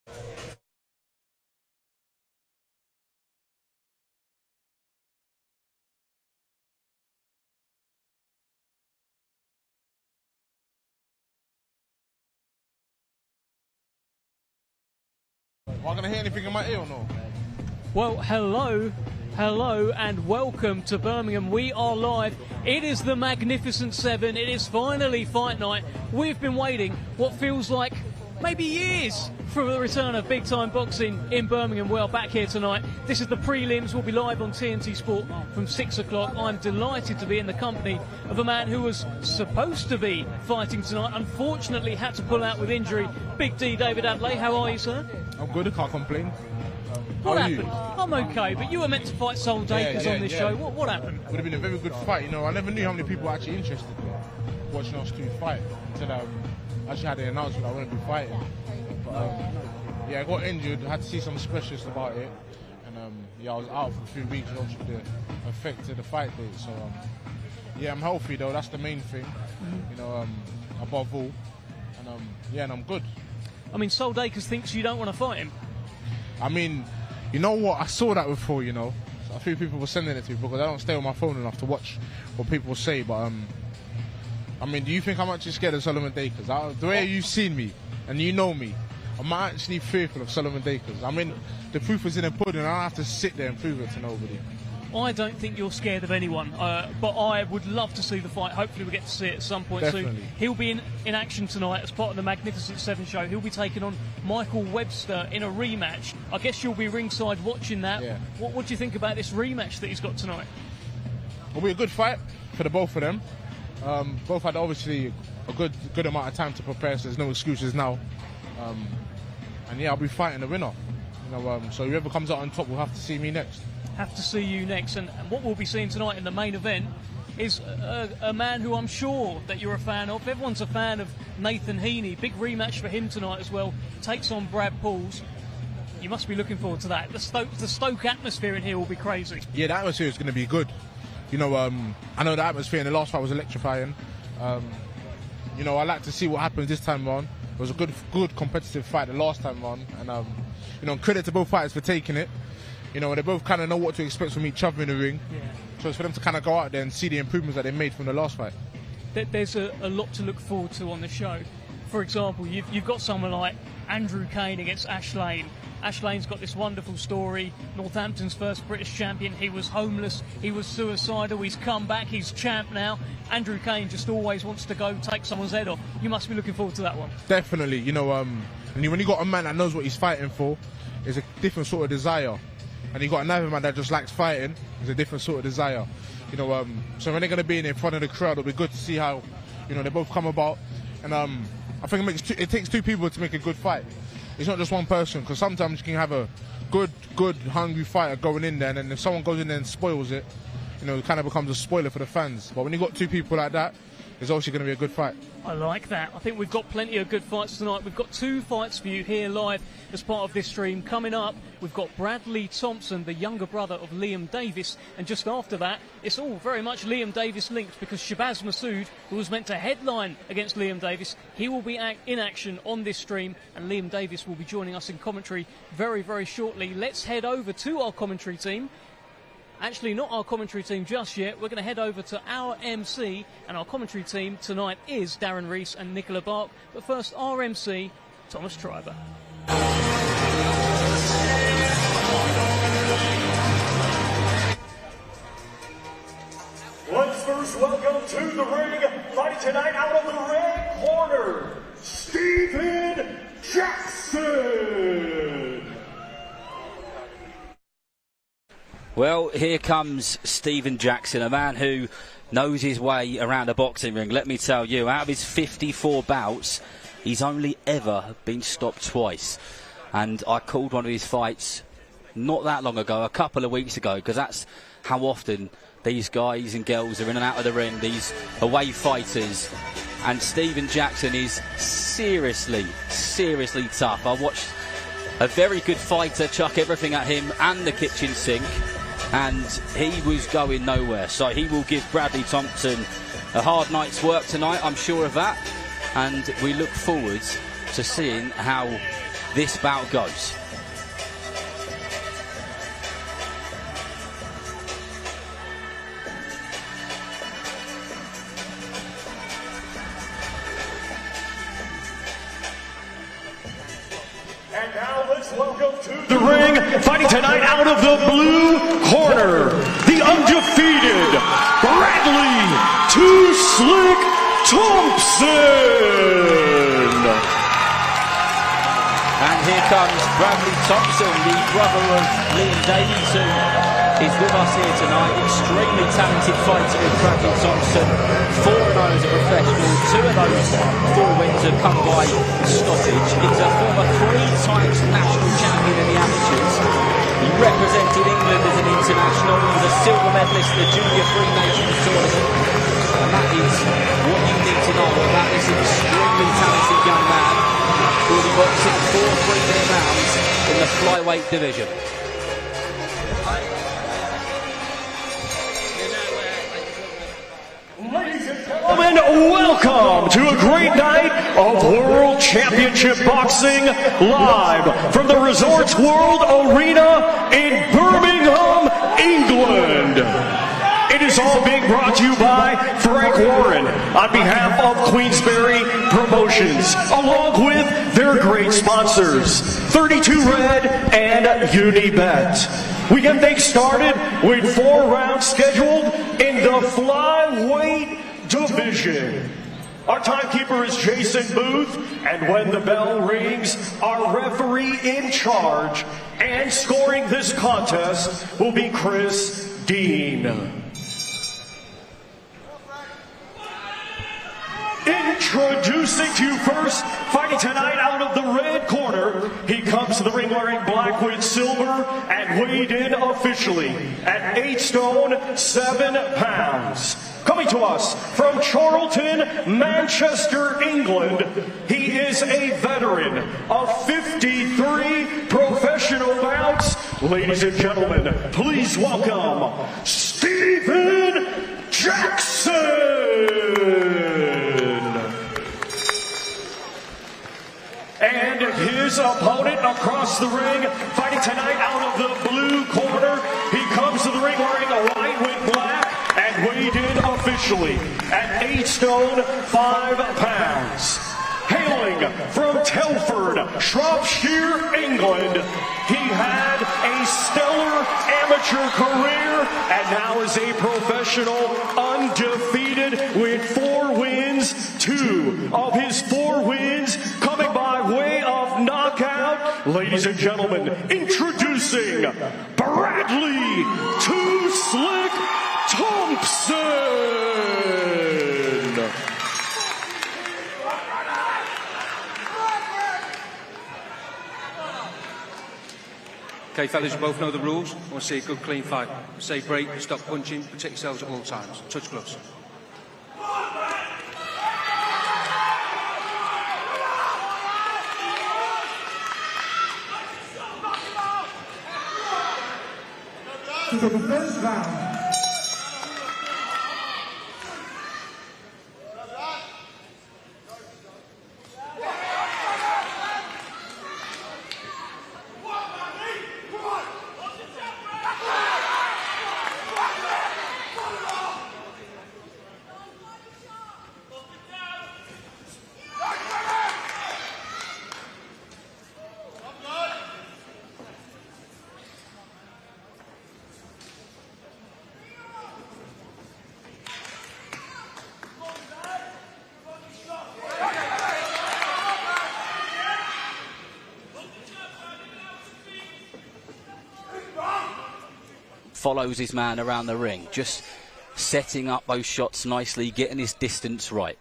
Am I going to hear anything in my ear or no? Well, hello, and welcome to Birmingham. We are live. It is the Magnificent Seven. It is finally fight night. We've been waiting what feels like maybe years for the return of big-time boxing in Birmingham. We are back here tonight. This is the prelims. We'll be live on TNT Sport from 6 o'clock. I'm delighted to be in the company of a man who was supposed to be fighting tonight. Unfortunately, had to pull out with injury. Big D, David Adley. How are you, sir? I'm good. I can't complain. What happened? I'm okay, but you were meant to fight Sol Dakers on this show. What happened? Would have been a very good fight. You know, I never knew how many people were actually interested in watching us two fight until I actually had the announcement I wouldn't be fighting. But yeah, I got injured. I had to see some specialists about it, and yeah, I was out for 3 weeks with the effect of the fight date. So yeah, I'm healthy though. That's the main thing. You know, above all, and yeah, and I'm good. I mean, Sol Dakers thinks you don't want to fight him. I mean, you know what? I saw that before, you know. A few people were sending it to me because I don't stay on my phone enough to watch what people say. But, I mean, do you think I'm actually scared of Solomon Dakers? The way you've seen me and you know me, I'm actually fearful of Solomon Dakers. I mean, the proof is in the pudding. I don't have to sit there and prove it to nobody. I don't think you're scared of anyone, but I would love to see the fight. Hopefully we get to see it at some point soon. He'll be in action tonight as part of the Magnificent Seven show. He'll be taking on Michael Webster in a rematch. I guess you'll be ringside watching that. Yeah. What do you think about this rematch that he's got tonight? It'll be a good fight for the both of them. Both had obviously a good amount of time to prepare, so there's no excuses now. And yeah, I'll be fighting the winner. You know, so whoever comes out on top will have to see me next. Have to see you next, and what we'll be seeing tonight in the main event is a man who I'm sure that you're a fan of. Everyone's a fan of Nathan Heaney. Big rematch for him tonight as well. Takes on Brad Pauls. You must be looking forward to that. The Stoke atmosphere in here will be crazy. Yeah, the atmosphere is going to be good. You know, I know the atmosphere in the last fight was electrifying. You know, I like to see what happens this time around. It was a good competitive fight the last time around, and you know, credit to both fighters for taking it. You know, they both kind of know what to expect from each other in the ring. Yeah. So it's for them to kind of go out there and see the improvements that they made from the last fight. There's a lot to look forward to on the show. For example, you've got someone like Andrew Kane against Ash Lane. Ash Lane's got this wonderful story. Northampton's first British champion. He was homeless. He was suicidal. He's come back. He's champ now. Andrew Kane just always wants to go take someone's head off. You must be looking forward to that one. Definitely. You know, when you got a man that knows what he's fighting for, it's a different sort of desire. And you got another man that just likes fighting. It's a different sort of desire, you know. So when they're going to be in front of the crowd, it'll be good to see how, you know, they both come about. And I think it takes two people to make a good fight. It's not just one person, because sometimes you can have a good, hungry fighter going in there, and then if someone goes in there and spoils it, you know, it kind of becomes a spoiler for the fans. But when you got two people like that, it's also going to be a good fight. I like that. I think we've got plenty of good fights tonight. We've got 2 fights for you here live as part of this stream. Coming up, we've got Bradley Thompson, the younger brother of Liam Davis. And just after that, it's all very much Liam Davis linked, because Shabaz Masoud, who was meant to headline against Liam Davis, he will be in action on this stream. And Liam Davis will be joining us in commentary very, very shortly. Let's head over to our commentary team. Actually, not our commentary team just yet. We're going to head over to our MC, and our commentary team tonight is Darren Rees and Nicola Bark. But first, our MC, Thomas Triber. Let's first welcome to the ring, fighting tonight out of the red corner, Stephen Jackson. Well, here comes Stephen Jackson, a man who knows his way around a boxing ring. Let me tell you, out of his 54 bouts, he's only ever been stopped twice. And I called one of his fights not that long ago, a couple of weeks ago, because that's how often these guys and girls are in and out of the ring, these away fighters. And Stephen Jackson is seriously tough. I watched a very good fighter chuck everything at him and the kitchen sink, and he was going nowhere. So he will give Bradley Thompson a hard night's work tonight, I'm sure of that. And we look forward to seeing how this bout goes. And now let's welcome to the ring, fighting tonight out of the blue corner, the undefeated Bradley Too Slick Thompson. And here comes Bradley Thompson, the brother of Liam Davies, who is with us here tonight. Extremely talented fighter in Bradley Thompson. 4-0 as a professional. 2 of those 4 wins have come by stoppage. He's a former 3 times national champion in the amateurs. He represented England as an international. He was a silver medalist at the Junior Three Nations tournament. And that is what you need to know about this extremely talented young man who will be boxing 4 3-minute rounds in the flyweight division. Ladies and gentlemen, welcome to a great night of World Championship Boxing live from the Resorts World Arena in Birmingham, England. It is all being brought to you by Frank Warren on behalf of Queensberry Promotions, along with their great sponsors, 32 Red and Unibet. We get things started with 4 rounds scheduled in the flyweight division. Our timekeeper is Jason Booth, and when the bell rings, our referee in charge and scoring this contest will be Chris Dean. Introducing to you first, fighting tonight out of the red corner, he comes to the ring wearing black with silver and weighed in officially at 8 stone 7 pounds. Coming to us from Charlton, Manchester, England, he is a veteran of 53 professional bouts. Ladies and gentlemen, please welcome Stephen Jackson. And his opponent across the ring, fighting tonight out of the blue corner. He comes to the ring wearing a white with black and weighed in officially at 8 stone 5 pounds. Hailing from Telford, Shropshire, England, he had a stellar amateur career and now is a professional, undefeated with 4 wins. 2 of his 4 wins coming by way of knockout. Ladies and gentlemen, introducing Bradley Too Slick Thompson. Okay, fellas, you both know the rules. I want to see a good, clean fight. Say break, stop punching, protect yourselves at all times. Touch gloves. To the first round. Follows his man around the ring, just setting up those shots nicely, getting his distance right.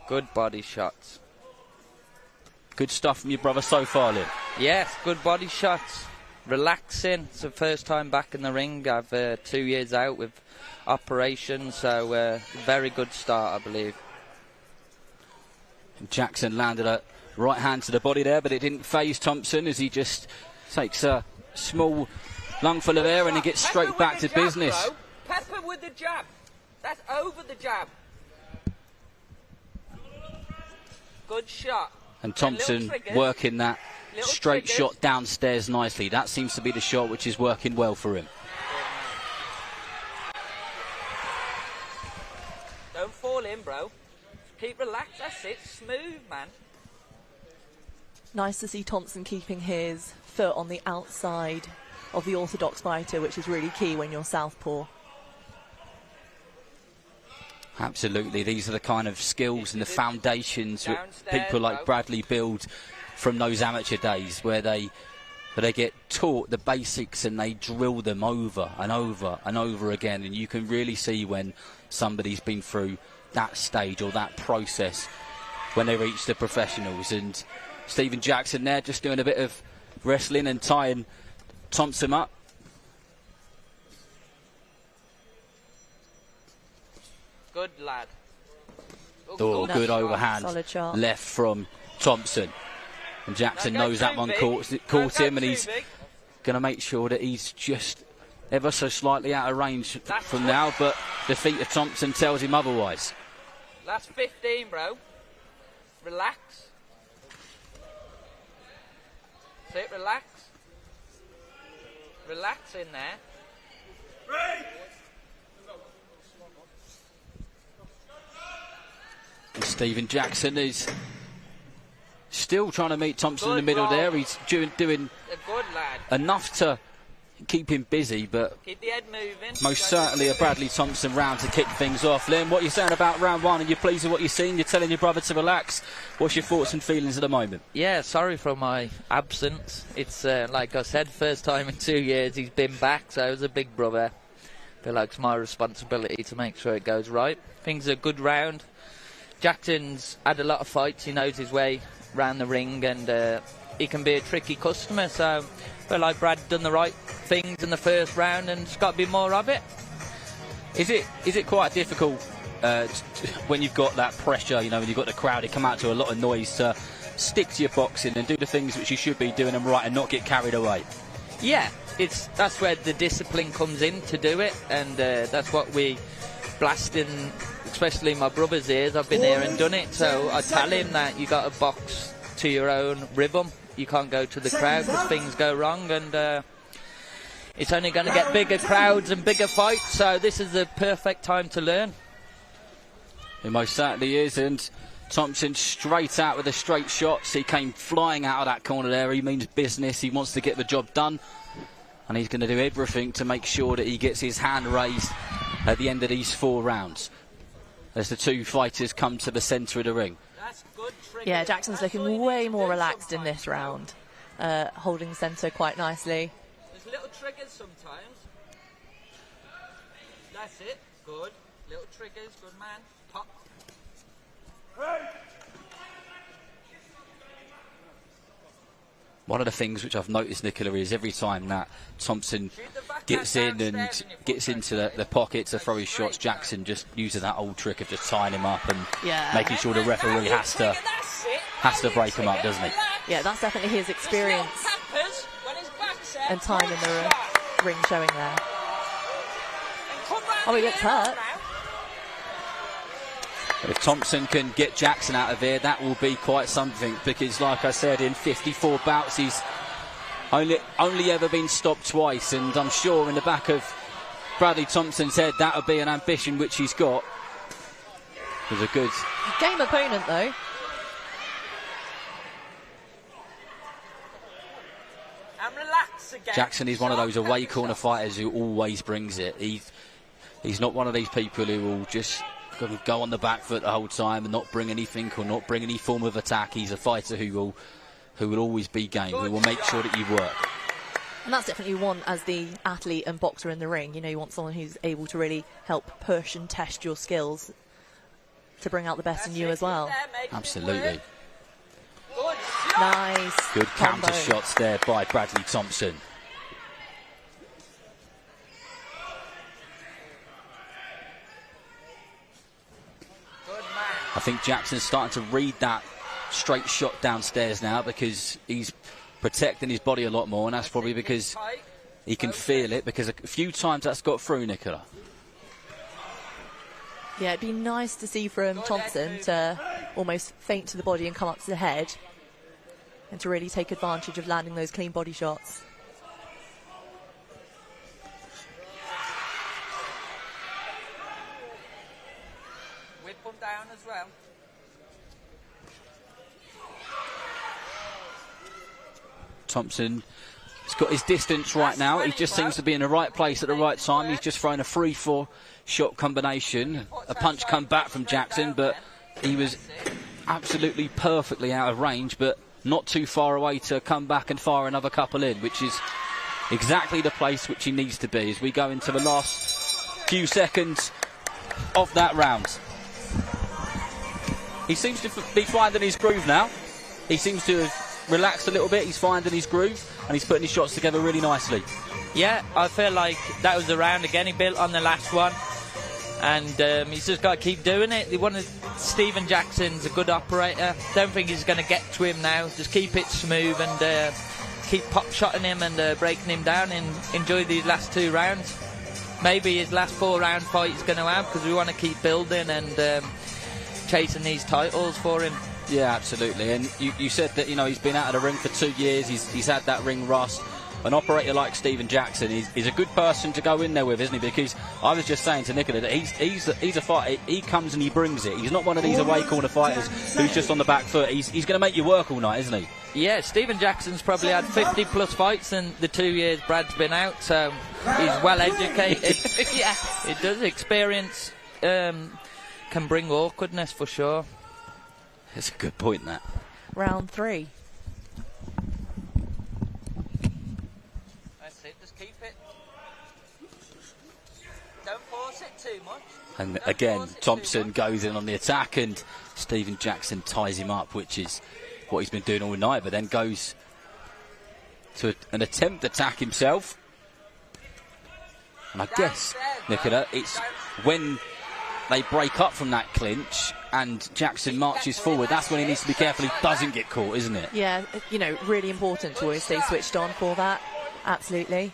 Good body shots. Good stuff from your brother so far, Lynn. Yes, good body shots. Relaxing. It's the first time back in the ring. I've 2 years out with operation, so very good start, I believe. Jackson landed a right hand to the body there, but it didn't faze Thompson as he just takes a small lungful of air and he gets straight back to business. Bro. Pepper with the jab. That's over the jab. Good shot. And Thompson working that straight shot downstairs nicely. That seems to be the shot which is working well for him. Don't fall in, bro. Keep relaxed. That's it. Smooth, man. Nice to see Thompson keeping his foot on the outside of the orthodox fighter, which is really key when you're southpaw. Absolutely. These are the kind of skills and the foundations that people like Bradley build from those amateur days, where they get taught the basics and they drill them over and over and over again. And you can really see when somebody's been through that stage or that process when they reach the professionals. And Stephen Jackson there just doing a bit of wrestling and tying Thompson up. Good lad. Oh, good overhand Solid shot. left from Thompson. And Jackson knows that one caught him, and he's going to make sure that he's just ever so slightly out of range from now, but the feet of Thompson tells him otherwise. Last 15, bro. Relax. Sit, relax. Relax in there. And Stephen Jackson is still trying to meet Thompson in the middle there. He's doing enough to keep him busy, but keep the head moving. Most certainly a Bradley Thompson round to kick things off. Liam, what are you saying about round one? Are you pleased with what you've seen? You're telling your brother to relax. What's your thoughts and feelings at the moment? Yeah, sorry for my absence. It's like I said, first time in 2 years he's been back, so as a big brother, I feel like it's my responsibility to make sure it goes right. Things are a good round. Jackson's had a lot of fights. He knows his way round the ring, and he can be a tricky customer, so I feel like Brad done the right things in the first round, and it's got to be more of it. Is it quite difficult when you've got that pressure, you know, when you've got the crowd, it come out to a lot of noise, to stick to your boxing and do the things which you should be doing them right and not get carried away? Yeah, that's where the discipline comes in to do it, and that's what we blast in, especially my brother's ears. I've been here and done it, so I tell him that you got to box to your own rhythm. You can't go to the crowd because things go wrong, and it's only going to get bigger crowds and bigger fights, so this is the perfect time to learn. It most certainly is, and Thompson straight out with the straight shots. He came flying out of that corner there. He means business. He wants to get the job done, and he's going to do everything to make sure that he gets his hand raised at the end of these 4 rounds as the two fighters come to the centre of the ring. Yeah, Jackson's looking way more relaxed in this round, holding centre quite nicely. There's little triggers sometimes. That's it. Good. Little triggers. Good man. Pop. One of the things which I've noticed, Nicola, is every time that Thompson gets in and gets into the pocket to throw his shots, Jackson just uses that old trick of just tying him up and making sure the referee has to break him up, doesn't he? Yeah, that's definitely his experience and time in the ring showing there. Oh, he looks hurt. If Thompson can get Jackson out of here, that will be quite something, because like I said, in 54 bouts he's only ever been stopped twice, and I'm sure in the back of Bradley Thompson's head that would be an ambition which he's got. It was a good game opponent though. And relax again. Jackson is one of those away corner fighters who always brings it. He's not one of these people who will just go on the back foot the whole time and not bring anything or not bring any form of attack. He's a fighter who will always be game, who will make sure that you work. And that's definitely one as the athlete and boxer in the ring. You know, you want someone who's able to really help push and test your skills to bring out the best in you as well. Absolutely. Nice. Good combo. counter shots there by Bradley Thompson. I think Jackson's starting to read that straight shot downstairs now, because he's protecting his body a lot more, and that's probably because he can feel it, because a few times that's got through, Nicola. Yeah, it'd be nice to see from Thompson to almost feint to the body and come up to the head. and to really take advantage of landing those clean body shots. Whip them down as well. Thompson, he's got his distance right now. He just seems to be in the right place at the right time. He's just thrown a 3-4 shot combination. A punch come back from Jackson, but he was absolutely perfectly out of range, but not too far away to come back and fire another couple in, which is exactly the place which he needs to be as we go into the last few seconds of that round. He seems to be finding his groove now. He seems to have relaxed a little bit. He's finding his groove and he's putting his shots together really nicely. Yeah, I feel like that was the round again. He built on the last one, and he's just got to keep doing it. Stephen Jackson's a good operator. Don't think he's going to get to him now. Just keep it smooth and keep pop-shotting him and breaking him down, and enjoy these last 2 rounds. Maybe his last 4-round fight he's going to have, because we want to keep building and chasing these titles for him. Yeah, absolutely. And you said that, you know, he's been out of the ring for 2 years. He's had that ring rust. An operator like Stephen Jackson is a good person to go in there with, isn't he? Because I was just saying to Nicola that he's a fighter. He comes and he brings it. He's not one of these away corner fighters who's just on the back foot. He's going to make you work all night, isn't he? Yeah, Stephen Jackson's probably had 50+ fights in the 2 years Brad's been out, so he's well educated. Yeah, it does. Experience can bring awkwardness for sure. It's a good point, that. Round 3. That's it, just keep it. Don't force it too much. And again, Thompson goes in on the attack and Stephen Jackson ties him up, which is what he's been doing all night, but then goes to an attempt attack himself. And I guess, Nicola, it's when they break up from that clinch and Jackson marches forward, that's when he needs to be careful he doesn't get caught, isn't it? Yeah, you know, really important to always stay switched on for that. Absolutely.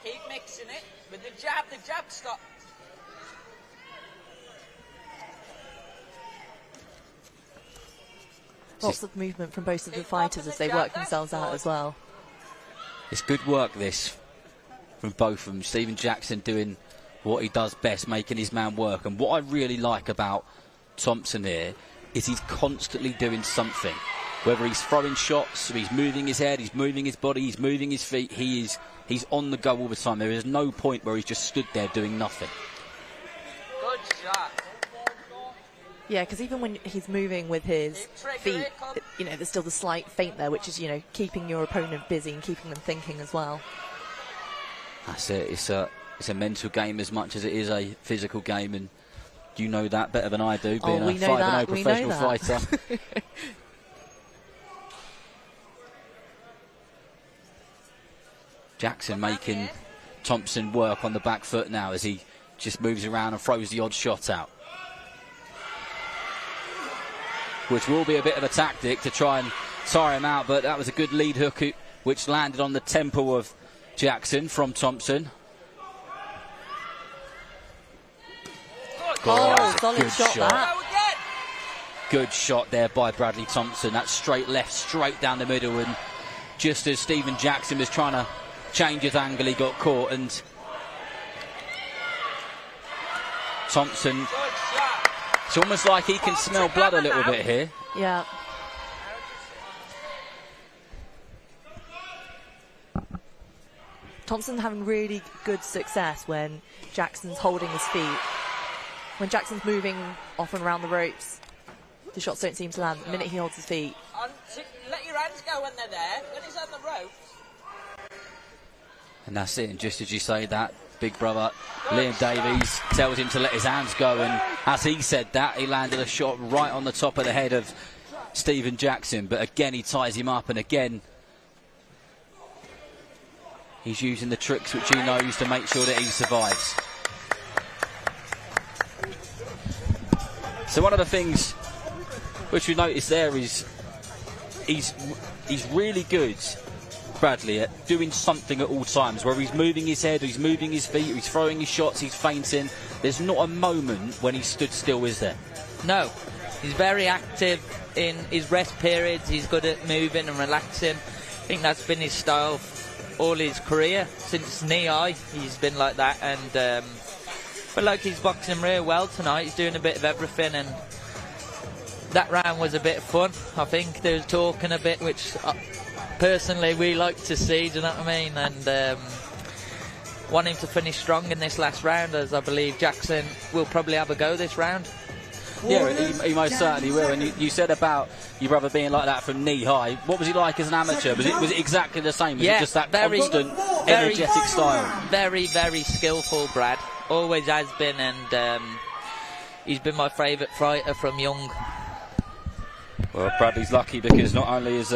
Keep mixing it with the jab stop. Lots of movement from both of the fighters as they work themselves out as well. It's good work, this, from both of them. Stephen Jackson doing what he does best, making his man work. And what I really like about Thompson here is he's constantly doing something. Whether he's throwing shots, he's moving his head, he's moving his body, he's moving his feet, he's on the go all the time. There is no point where he's just stood there doing nothing. Good shot. Yeah, because even when he's moving with his feet, you know, there's still the slight feint there, which is, you know, keeping your opponent busy and keeping them thinking as well. That's it. It's a mental game as much as it is a physical game, and you know that better than I do, being a 5-0 professional fighter. Jackson making Thompson work on the back foot now as he just moves around and throws the odd shot out, which will be a bit of a tactic to try and tire him out, but that was a good lead hook which landed on the temple of Jackson from Thompson. Oh, solid shot that. Good shot there by Bradley Thompson. That straight left, straight down the middle, and just as Stephen Jackson was trying to change his angle, he got caught, and Thompson, it's almost like he can smell blood a little bit here. Yeah. Thompson having really good success when Jackson's holding his feet. When Jackson's moving off and around the ropes, the shots don't seem to land the minute he holds his feet. Let your hands go when they're there. When he's on the ropes. And that's it, and just as you say that, big brother Liam Davies tells him to let his hands go, and as he said that, he landed a shot right on the top of the head of Stephen Jackson, but again he ties him up, and again he's using the tricks which he knows to make sure that he survives. So one of the things which we notice there is he's really good, Bradley, at doing something at all times, whether he's moving his head, or he's moving his feet, or he's throwing his shots, he's feinting. There's not a moment when he stood still, is there? No. He's very active in his rest periods. He's good at moving and relaxing. I think that's been his style all his career. Since knee high, he's been like that. And but like, he's boxing real well tonight. He's doing a bit of everything, and that round was a bit of fun. I think there was talking a bit, which personally we like to see, do you know what I mean? And want him to finish strong in this last round, as I believe Jackson will probably have a go this round. Yeah, he most certainly will. And you said about your brother being like that from knee high. What was he like as an amateur? Was it exactly the same? Was it just that constant, energetic style? Very, very skillful, Brad. Always has been, and he's been my favourite fighter from young. Well, Bradley's lucky because not only is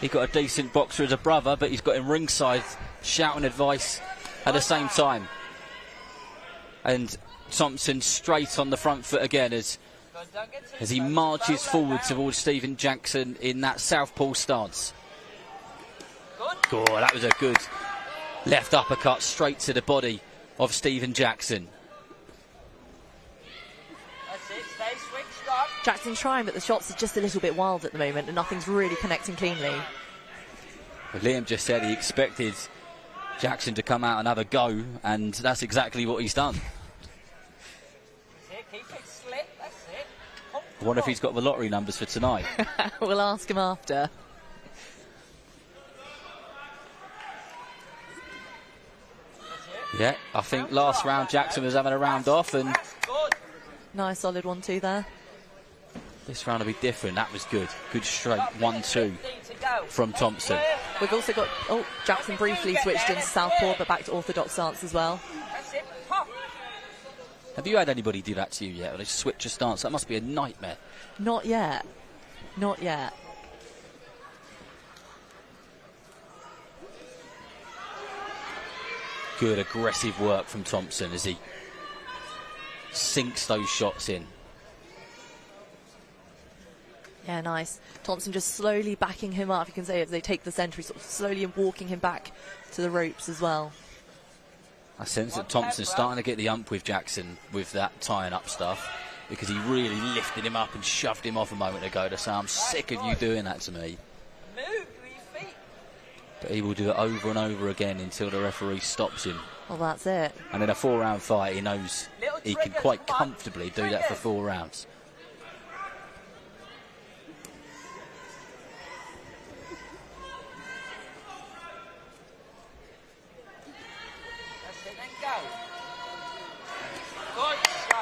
he got a decent boxer as a brother, but he's got him ringside shouting advice at the same time. And Thompson straight on the front foot again as he marches forward towards Stephen Jackson in that southpaw stance. Oh, that was a good left uppercut straight to the body of Stephen Jackson. Jackson's trying, but the shots are just a little bit wild at the moment, and nothing's really connecting cleanly. Well, Liam just said he expected Jackson to come out and have a go, and that's exactly what he's done. I wonder if he's got the lottery numbers for tonight. We'll ask him after. Yeah, I think last round Jackson was having a round off, and nice solid 1-2 there. This round will be different. That was good. Good straight 1-2 from Thompson. We've also got Jackson briefly switched into southpaw, but back to orthodox stance as well. Have you had anybody do that to you yet? Or they switch a stance? That must be a nightmare. Not yet. Not yet. Good aggressive work from Thompson as he sinks those shots in. Yeah, nice. Thompson just slowly backing him up. You can say as they take the centre, sort of slowly walking him back to the ropes as well. I sense that Thompson's starting to get the ump with Jackson with that tying up stuff, because he really lifted him up and shoved him off a moment ago to say, I'm sick of you doing that to me. But he will do it over and over again until the referee stops him. Well, that's it. And in a 4-round fight, he knows he can quite comfortably do that for 4 rounds.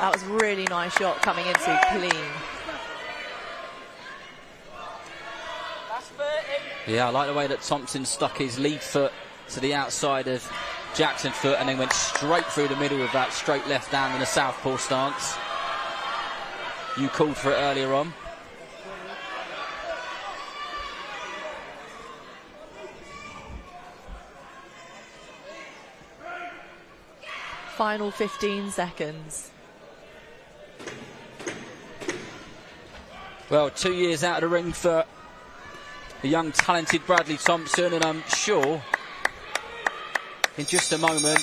That was a really nice shot coming in so clean. Yeah, I like the way that Thompson stuck his lead foot to the outside of Jackson's foot and then went straight through the middle with that straight left hand in a southpaw stance. You called for it earlier on. Final 15 seconds. Well, 2 years out of the ring for the young, talented Bradley Thompson, and I'm sure in just a moment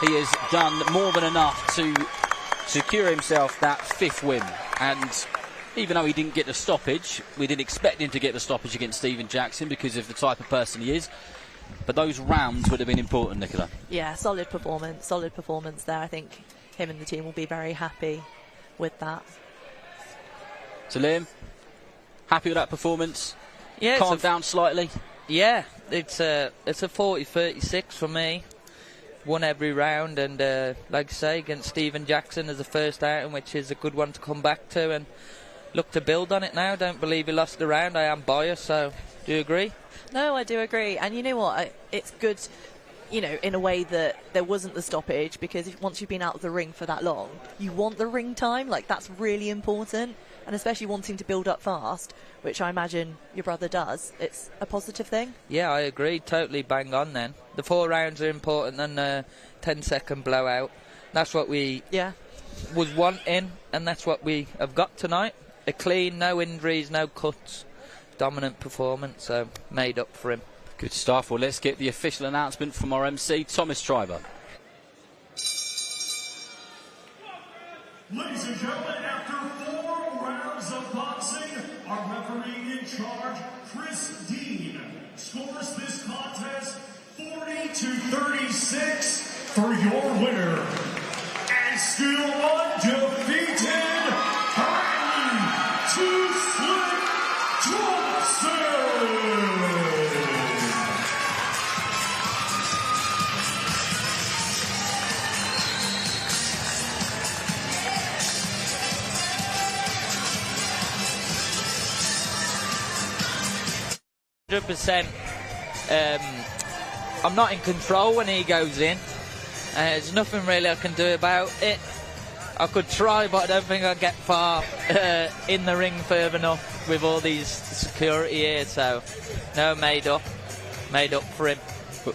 he has done more than enough to secure himself that 5th win. And even though he didn't get the stoppage, we didn't expect him to get the stoppage against Stephen Jackson because of the type of person he is. But those rounds would have been important, Nicola. Yeah, solid performance there. I think him and the team will be very happy with that. So Liam, happy with that performance? Yeah, calmed down slightly. Yeah, it's a 40-36 for me. Won every round, and like I say, against Stephen Jackson as the first outing, which is a good one to come back to and look to build on it now. Don't believe he lost the round. I am biased, so do you agree? No, I do agree. And you know what? It's good, you know, in a way that there wasn't the stoppage, because once you've been out of the ring for that long, you want the ring time. Like, that's really important. And especially wanting to build up fast, which I imagine your brother does. It's a positive thing. Yeah, I agree. Totally bang on then. The 4 rounds are important than a 10-second blowout. That's what we was wanting, and that's what we have got tonight. A clean, no injuries, no cuts. Dominant performance, so made up for him. Good stuff. Well, let's get the official announcement from our MC, Thomas Triber. Ladies and gentlemen, after referee in charge, Chris Dean, scores this contest 40-36 for your winner. And still undefeated, Heaney Two-Slick Thompson. 100%. I'm not in control when he goes in. There's nothing really I can do about it. I could try, but I don't think I'll get far in the ring further enough with all these security here. So, no, made up for him.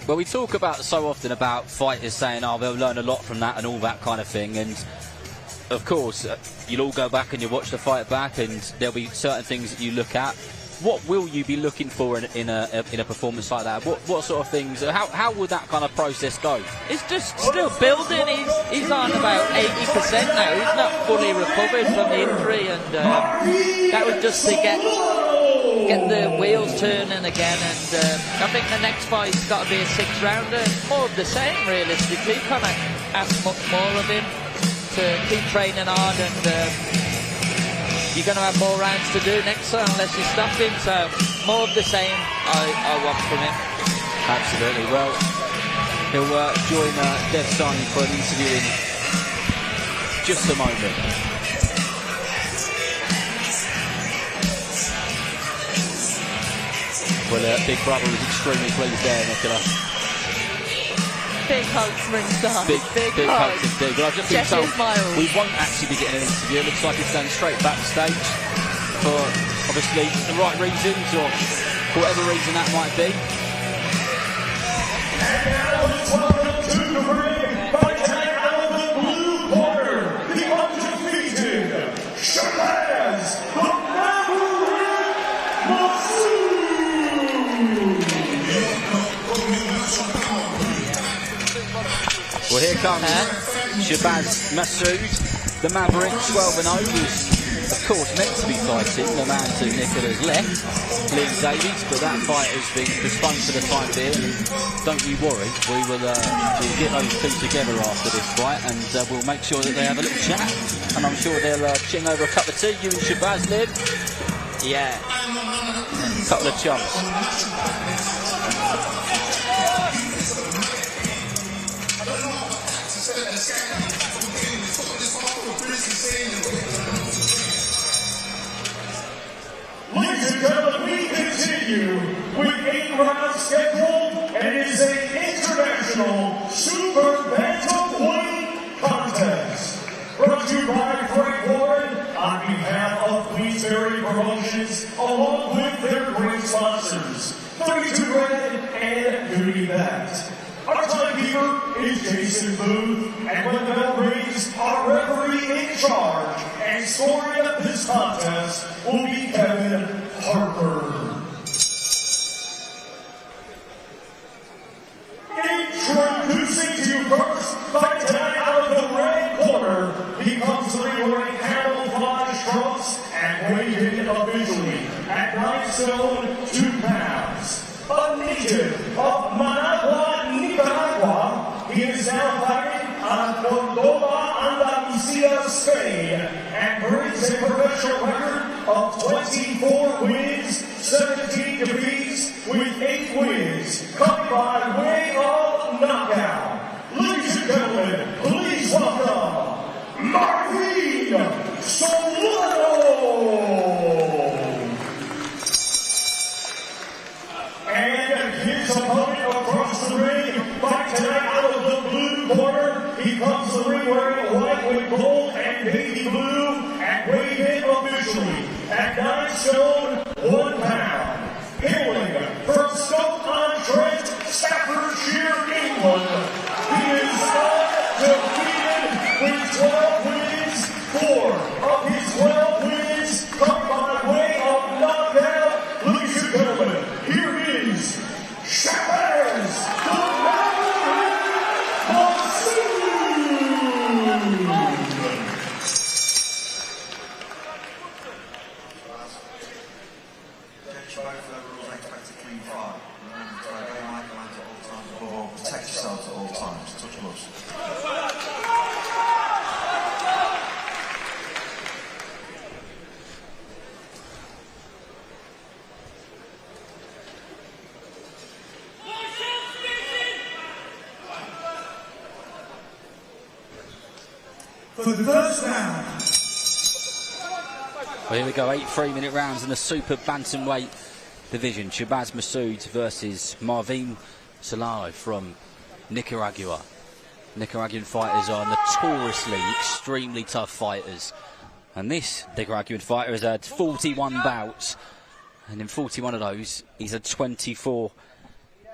Well, we talk about so often about fighters saying, "Oh, they'll learn a lot from that" and all that kind of thing. And of course, you'll all go back and you watch the fight back, and there'll be certain things that you look at. What will you be looking for in a performance like that? What sort of things? How would that kind of process go? It's just still building. He's on about 80% now. He's not fully recovered from the injury, and that was just to get the wheels turning again. And I think the next fight's got to be a 6-rounder. More of the same, realistically. Can't ask much more of him to keep training hard, and you're going to have more rounds to do next time unless you stop him. So more of the same I want from him. Absolutely. Well, he'll join Dev Sani for an interview in just a moment. Well, Big Brother was extremely pleased there, Nicola. Big hugs ringside. Big hugs indeed. But I've just been told smiles. we won't actually be getting an interview. It looks like it's going straight backstage for obviously the right reasons, or for whatever reason that might be. And now let's welcome to the ring, fighting out of the blue corner, the undefeated Shabaz, the Marvin, Masoud. Well, here comes Shabaz Masoud, the Maverick, 12-0, who's of course meant to be fighting the man to Nicola's left, Liam Davies, but that fight has been postponed for the time being. Don't you worry, we'll get those two together after this fight, and we'll make sure that they have a little chat, and I'm sure they'll ching over a cup of tea. You and Shabaz, Liam? Yeah. A couple of chums. Ladies and gentlemen, we continue with 8 rounds scheduled, and it is an international super bantamweight contest. Brought to you by Frank Warren on behalf of Queensberry Promotions, along with their great sponsors, 32 Red and Duty That. Our timekeeper is Jason Booth, and when the bell rings, our referee in charge and scoring up this contest will be Kevin Harper. Introducing to you first, fighting out of the red corner, he comes to the ring wearing camouflage trunks and weighed in officially at 9 stone 2 pounds. A native of Managua, Nicaragua, he is now fighting on Cordoba, Andalusia, Spain, and brings a professional record of 24 wins, 17 defeats, with 8 wins, coming by way of knockout. Ladies and gentlemen, please welcome Marvin Solano. And his opponent across the ring, fighting out of the blue corner. He comes to the ring wearing white with gold and baby blue, and weighed in officially at 9 stone 1 pound. Hailing from Stoke-on-Trent, Staffordshire, England, he is undefeated with 12 wins, 4 of his 12 wins come by way of knockout. Ladies and gentlemen, here is Shabaz, the Marvin, Masoud. both of the rules, I expect a clean fight. Remember, try to go like lines at all times, above all, protect yourselves at all times. Touch gloves. For the first round. Well, here we go, 8 3-minute rounds in the super bantamweight division. Shabaz Masoud versus Marvin Solano from Nicaragua. Nicaraguan fighters are notoriously extremely tough fighters. And this Nicaraguan fighter has had 41 bouts. And in 41 of those, he's had 24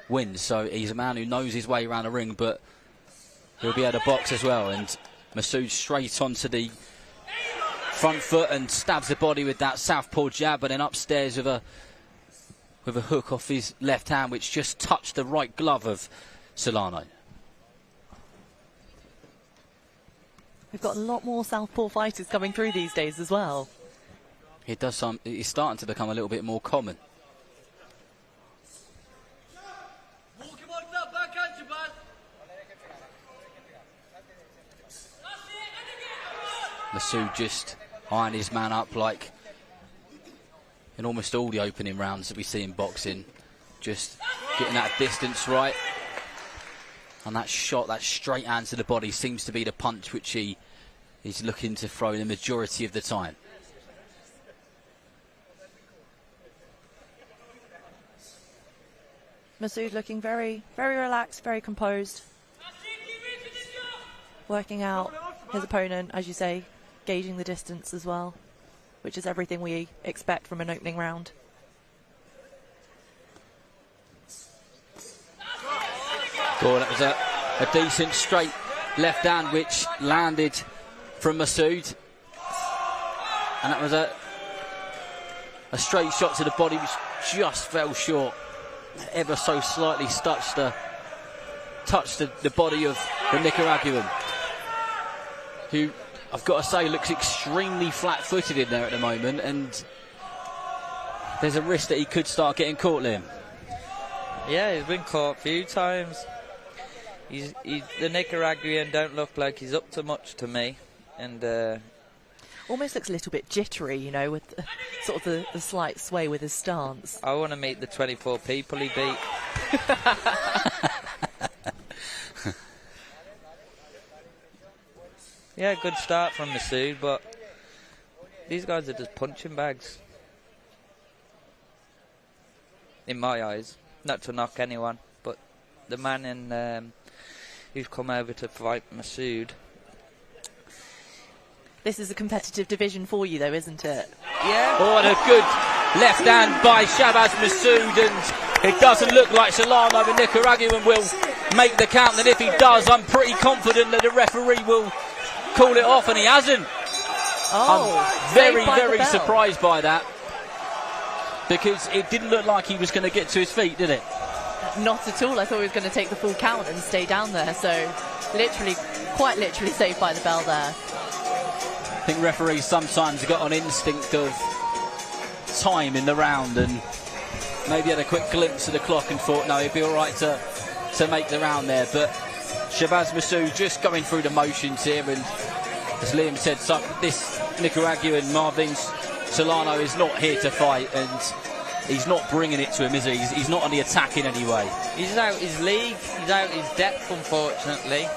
wins. So he's a man who knows his way around the ring, but he'll be able to box as well. And Masoud straight onto the front foot and stabs the body with that southpaw jab, and then upstairs with a hook off his left hand, which just touched the right glove of Solano. We've got a lot more southpaw fighters coming through these days as well. It's starting to become a little bit more common. Masoud just eyeing his man up like in almost all the opening rounds that we see in boxing. Just getting that distance right. And that shot, that straight hand to the body, seems to be the punch which he is looking to throw the majority of the time. Masoud looking very, very relaxed, very composed. Working out his opponent, as you say, gauging the distance as well, which is everything we expect from an opening round. Oh, that was a decent straight left hand which landed from Masoud. And that was a straight shot to the body which just fell short. Ever so slightly touched the body of the Nicaraguan, who, I've got to say, looks extremely flat-footed in there at the moment, and there's a risk that he could start getting caught, Liam. Yeah, he's been caught a few times. The Nicaraguan don't look like he's up to much to me, and almost looks a little bit jittery, you know, with sort of the slight sway with his stance. I want to meet the 24 people he beat. Yeah, good start from Masoud, but these guys are just punching bags. In my eyes. Not to knock anyone, but the man who's come over to fight Masoud. This is a competitive division for you, though, isn't it? Yeah. Oh, and a good left hand by Shabaz Masoud, and it doesn't look like Solano, the Nicaraguan, will make the count, and if he does, I'm pretty confident that the referee will call it off, and he hasn't. Oh, I'm very surprised by that, because it didn't look like he was going to get to his feet, did it? Not at all. I thought he was going to take the full count and stay down there, so quite literally saved by the bell there. I think referees sometimes have got an instinct of time in the round, and maybe had a quick glimpse of the clock and thought, no, he'd be all right to make the round there. But Shabaz Masoud just going through the motions here, and as Liam said, this Nicaraguan Marvin Solano is not here to fight, and he's not bringing it to him, is he? He's not on the attack in any way. He's out his league, he's out his depth, unfortunately.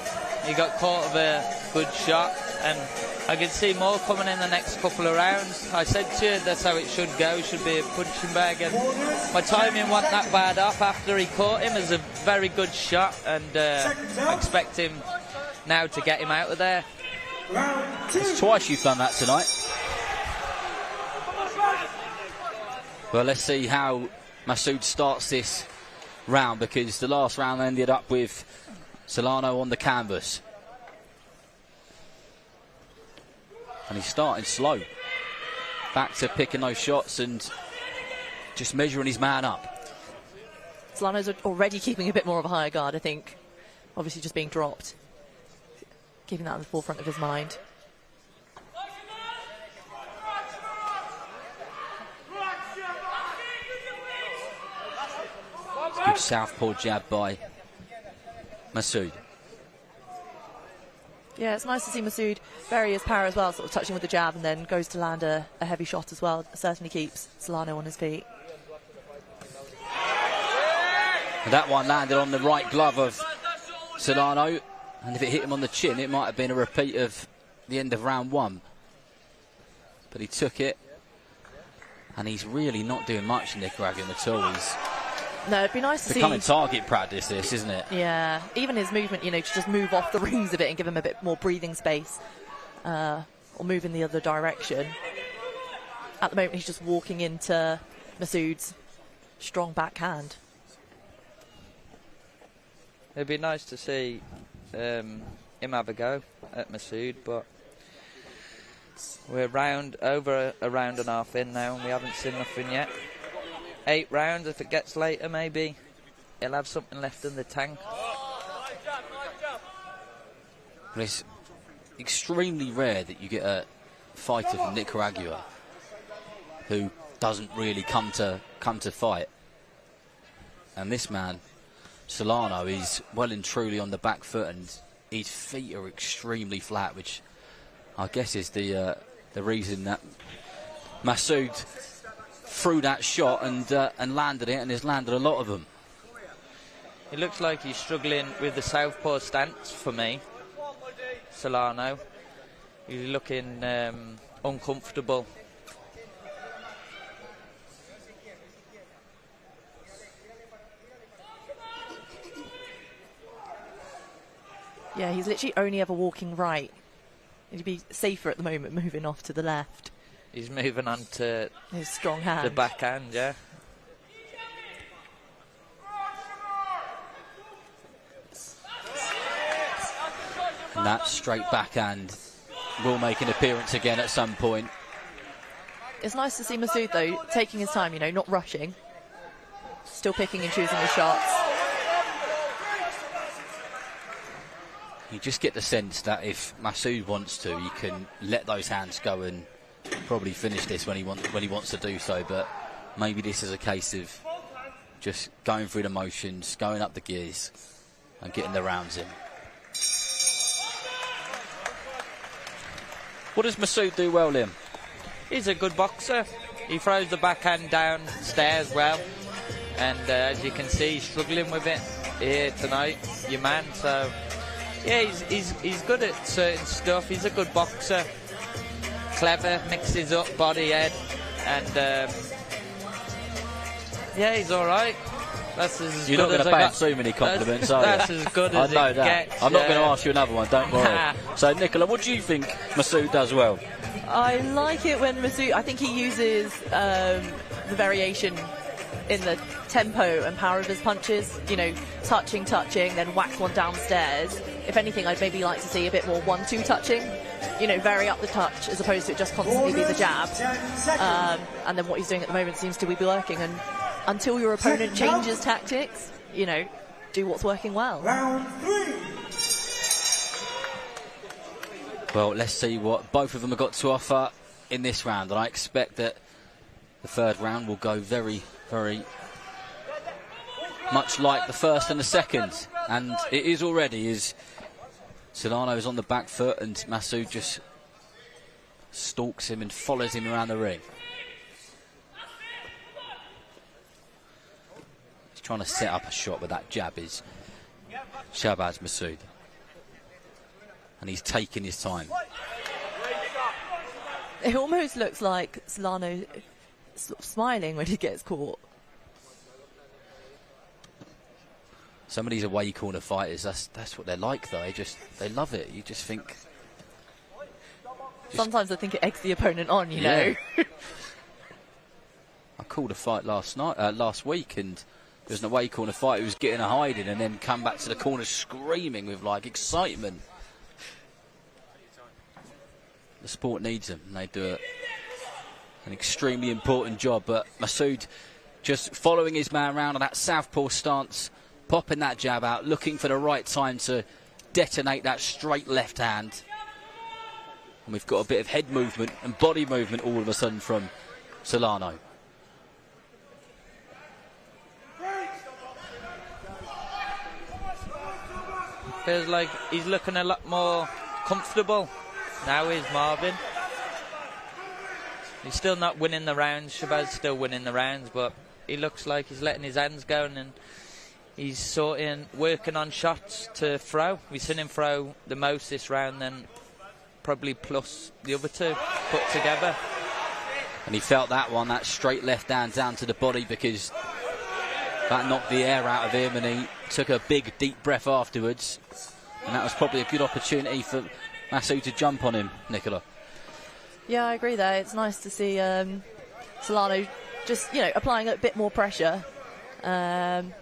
He got caught with a good shot, and I can see more coming in the next couple of rounds. I said to you, that's how it should go. It should be a punching bag, and my timing wasn't that bad off after he caught him. It was a very good shot, and I expect him now to get him out of there. It's twice you've done that tonight. Well, let's see how Masoud starts this round, because the last round ended up with Solano on the canvas. And he's starting slow. Back to picking those shots and just measuring his man up. Solano's already keeping a bit more of a higher guard, I think. Obviously just being dropped. Keeping that at the forefront of his mind. Good southpaw jab by Masoud. Yeah, it's nice to see Masoud vary his power as well, sort of touching with the jab and then goes to land a heavy shot as well. Certainly keeps Solano on his feet. And that one landed on the right glove of Solano, and if it hit him on the chin, it might have been a repeat of the end of round 1. But he took it, and he's really not doing much in Nicaraguan at all. He's no, it'd be nice to see. Becoming target practice, this, isn't it? Yeah, even his movement, you know, to just move off the rings a bit and give him a bit more breathing space, or move in the other direction. At the moment, he's just walking into Masoud's strong backhand. It'd be nice to see him have a go at Masoud, but we're over a round and a half in now, and we haven't seen nothing yet. 8 rounds, if it gets later, maybe he'll have something left in the tank. Well, it's extremely rare that you get a fighter from Nicaragua who doesn't really come to fight. And this man, Solano, is well and truly on the back foot, and his feet are extremely flat, which I guess is the reason that Masoud threw that shot and landed it, and has landed a lot of them. It looks like he's struggling with the southpaw stance for me, Solano. He's looking uncomfortable. Yeah, he's literally only ever walking right. He'd be safer at the moment moving off to the left. He's moving on to his strong hand. The backhand, yeah. And that straight backhand will make an appearance again at some point. It's nice to see Masoud, though, taking his time, you know, not rushing. Still picking and choosing his shots. You just get the sense that if Masoud wants to, he can let those hands go and probably finish this when he wants to do so. But maybe this is a case of just going through the motions, going up the gears, and getting the rounds in. What does Masoud do well, Liam? He's a good boxer. He throws the backhand downstairs well, and as you can see, he's struggling with it here tonight, your man. So yeah, he's good at certain stuff. He's a good boxer, clever, mixes up body, head, and yeah, he's all right. That's as You're good not going as to I pay got. him so many compliments, That's are you? as good as I know it that. gets. I'm not going to ask you another one, don't worry. So, Nicola, what do you think Masoud does well? I like it when Masoud, I think he uses the variation in the tempo and power of his punches, you know, touching, then whack one downstairs. If anything, I'd maybe like to see a bit more 1-2 touching, you know, vary up the touch as opposed to it just constantly be the jab. And then what he's doing at the moment seems to be working. And until your opponent changes tactics, you know, do what's working well. Round 3. Well, let's see what both of them have got to offer in this round. And I expect that the third round will go very, very much like the first and the second. And it is already, as Solano is on the back foot and Masoud just stalks him and follows him around the ring. He's trying to set up a shot with that jab, is Shabaz Masoud. And he's taking his time. It almost looks like Solano sort of smiling when he gets caught. Some of these away corner fighters, that's what they're like, though. They love it. You just think. Sometimes I think it eggs the opponent on, you know. I called a fight last week, and there was an away corner fight who was getting a hiding, and then come back to the corner screaming with like excitement. The sport needs them, and they do an extremely important job. But Masoud just following his man around on that southpaw stance, popping that jab out, looking for the right time to detonate that straight left hand. And we've got a bit of head movement and body movement all of a sudden from Solano. Feels like he's looking a lot more comfortable. Now is Marvin. He's still not winning the rounds. Shabaz still winning the rounds, but he looks like he's letting his hands go and he's working on shots to throw. We've seen him throw the most this round, then probably plus the other two put together. And he felt that one, that straight left hand down to the body, because that knocked the air out of him, and he took a big deep breath afterwards, and that was probably a good opportunity for Masoud to jump on him, Nicola. Yeah, I agree there. It's nice to see Solano just, applying a bit more pressure and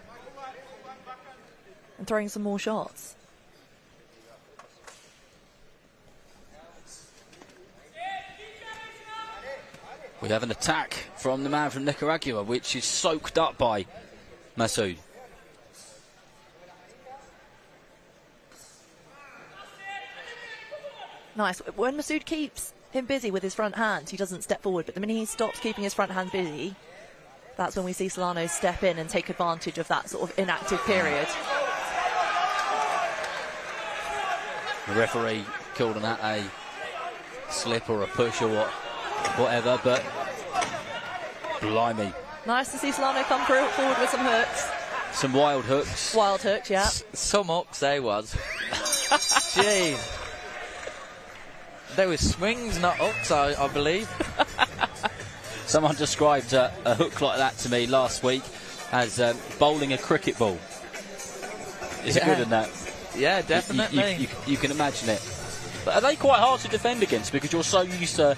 throwing some more shots. We have an attack from the man from Nicaragua, which is soaked up by Masoud. Nice. When Masoud keeps him busy with his front hand, he doesn't step forward, but the minute he stops keeping his front hand busy, that's when we see Solano step in and take advantage of that sort of inactive period. The referee called on that a slip or a push or whatever, but blimey. Nice to see Solano come forward with some hooks. Some wild hooks. Wild hooks, yeah. Some hooks they was. Jeez. There were swings, not hooks, I believe. Someone described a hook like that to me last week as bowling a cricket ball. Is it good in that? Yeah, definitely. You can imagine it. But are they quite hard to defend against, because you're so used to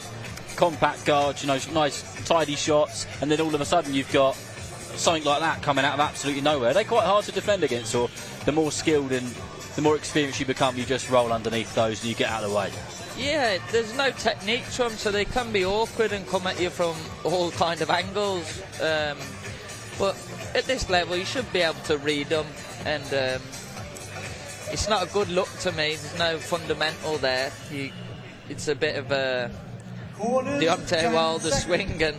compact guards, nice tidy shots, and then all of a sudden you've got something like that coming out of absolutely nowhere? Are they quite hard to defend against, or the more skilled and the more experienced you become, you just roll underneath those and you get out of the way? Yeah, there's no technique to them, so they can be awkward and come at you from all kind of angles. But at this level, you should be able to read them, and it's not a good look to me. There's no fundamental there. It's a bit of a Deontay Wilder swing, and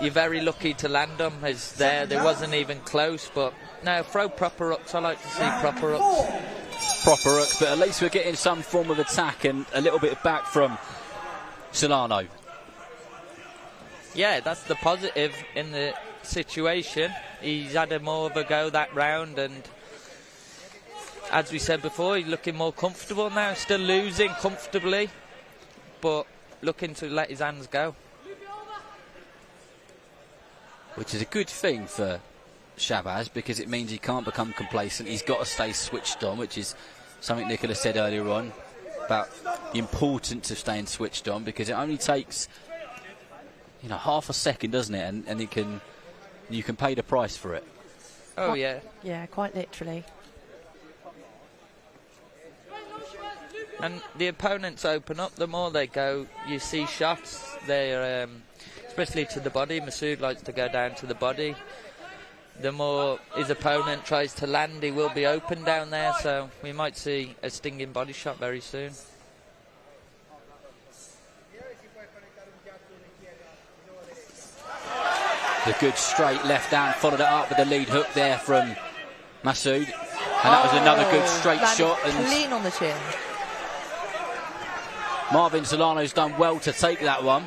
you're very lucky to land them. As there wasn't even close, but no, throw proper hooks. I like to see proper hooks. Proper hooks, but at least we're getting some form of attack and a little bit back from Solano. Yeah, that's the positive in the situation. He's had a more of a go that round, and as we said before, he's looking more comfortable now. Still losing comfortably, but looking to let his hands go. Which is a good thing for Shabaz, because it means he can't become complacent. He's got to stay switched on, which is something Nicola said earlier on about the importance of staying switched on, because it only takes half a second, doesn't it, and you can pay the price for it. Oh yeah, quite literally. And the opponents open up, the more they go, you see shots. They're especially to the body. Masoud likes to go down to the body. The more his opponent tries to land, he will be open down there, so we might see a stinging body shot very soon. The good straight left hand, followed it up with the lead hook there from Masoud, and that was another good straight shot. And clean on the chin. Marvin Solano's done well to take that one.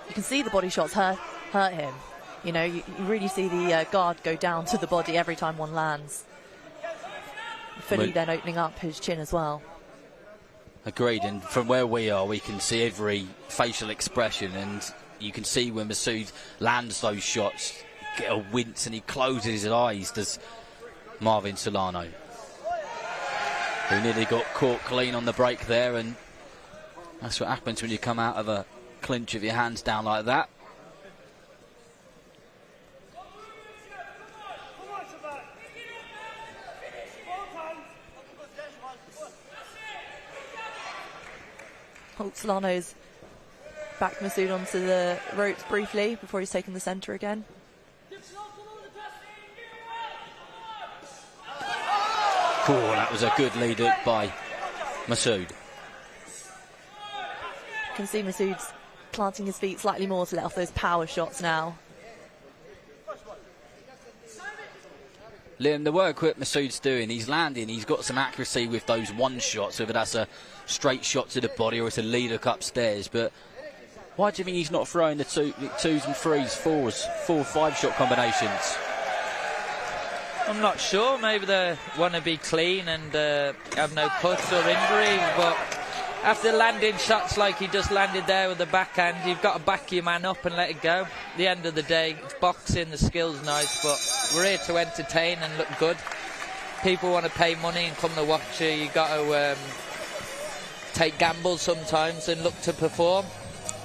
You can see the body shots hurt him. You really see the guard go down to the body every time one lands. Fully then opening up his chin as well. Agreed, and from where we are, we can see every facial expression, and you can see when Masoud lands those shots, get a wince, and he closes his eyes, does Marvin Solano, who nearly got caught clean on the break there, and that's what happens when you come out of a clinch with your hands down like that. Solano's back Masoud onto the ropes briefly before he's taken the centre again. Cool, that was a good lead hook by Masoud. You can see Masoud's planting his feet slightly more to let off those power shots now. Liam, the work that Masoud's doing, he's landing, he's got some accuracy with those one shots, whether that's a straight shot to the body or it's a lead hook upstairs, but why do you think he's not throwing the twos and threes, fours, 4-5 shot combinations? I'm not sure. Maybe they want to be clean and have no cuts or injury, but after landing shots like he just landed there with the backhand, you've got to back your man up and let it go. At the end of the day, it's boxing, the skill's nice, but we're here to entertain and look good. People want to pay money and come to watch you. You've got to take gambles sometimes and look to perform.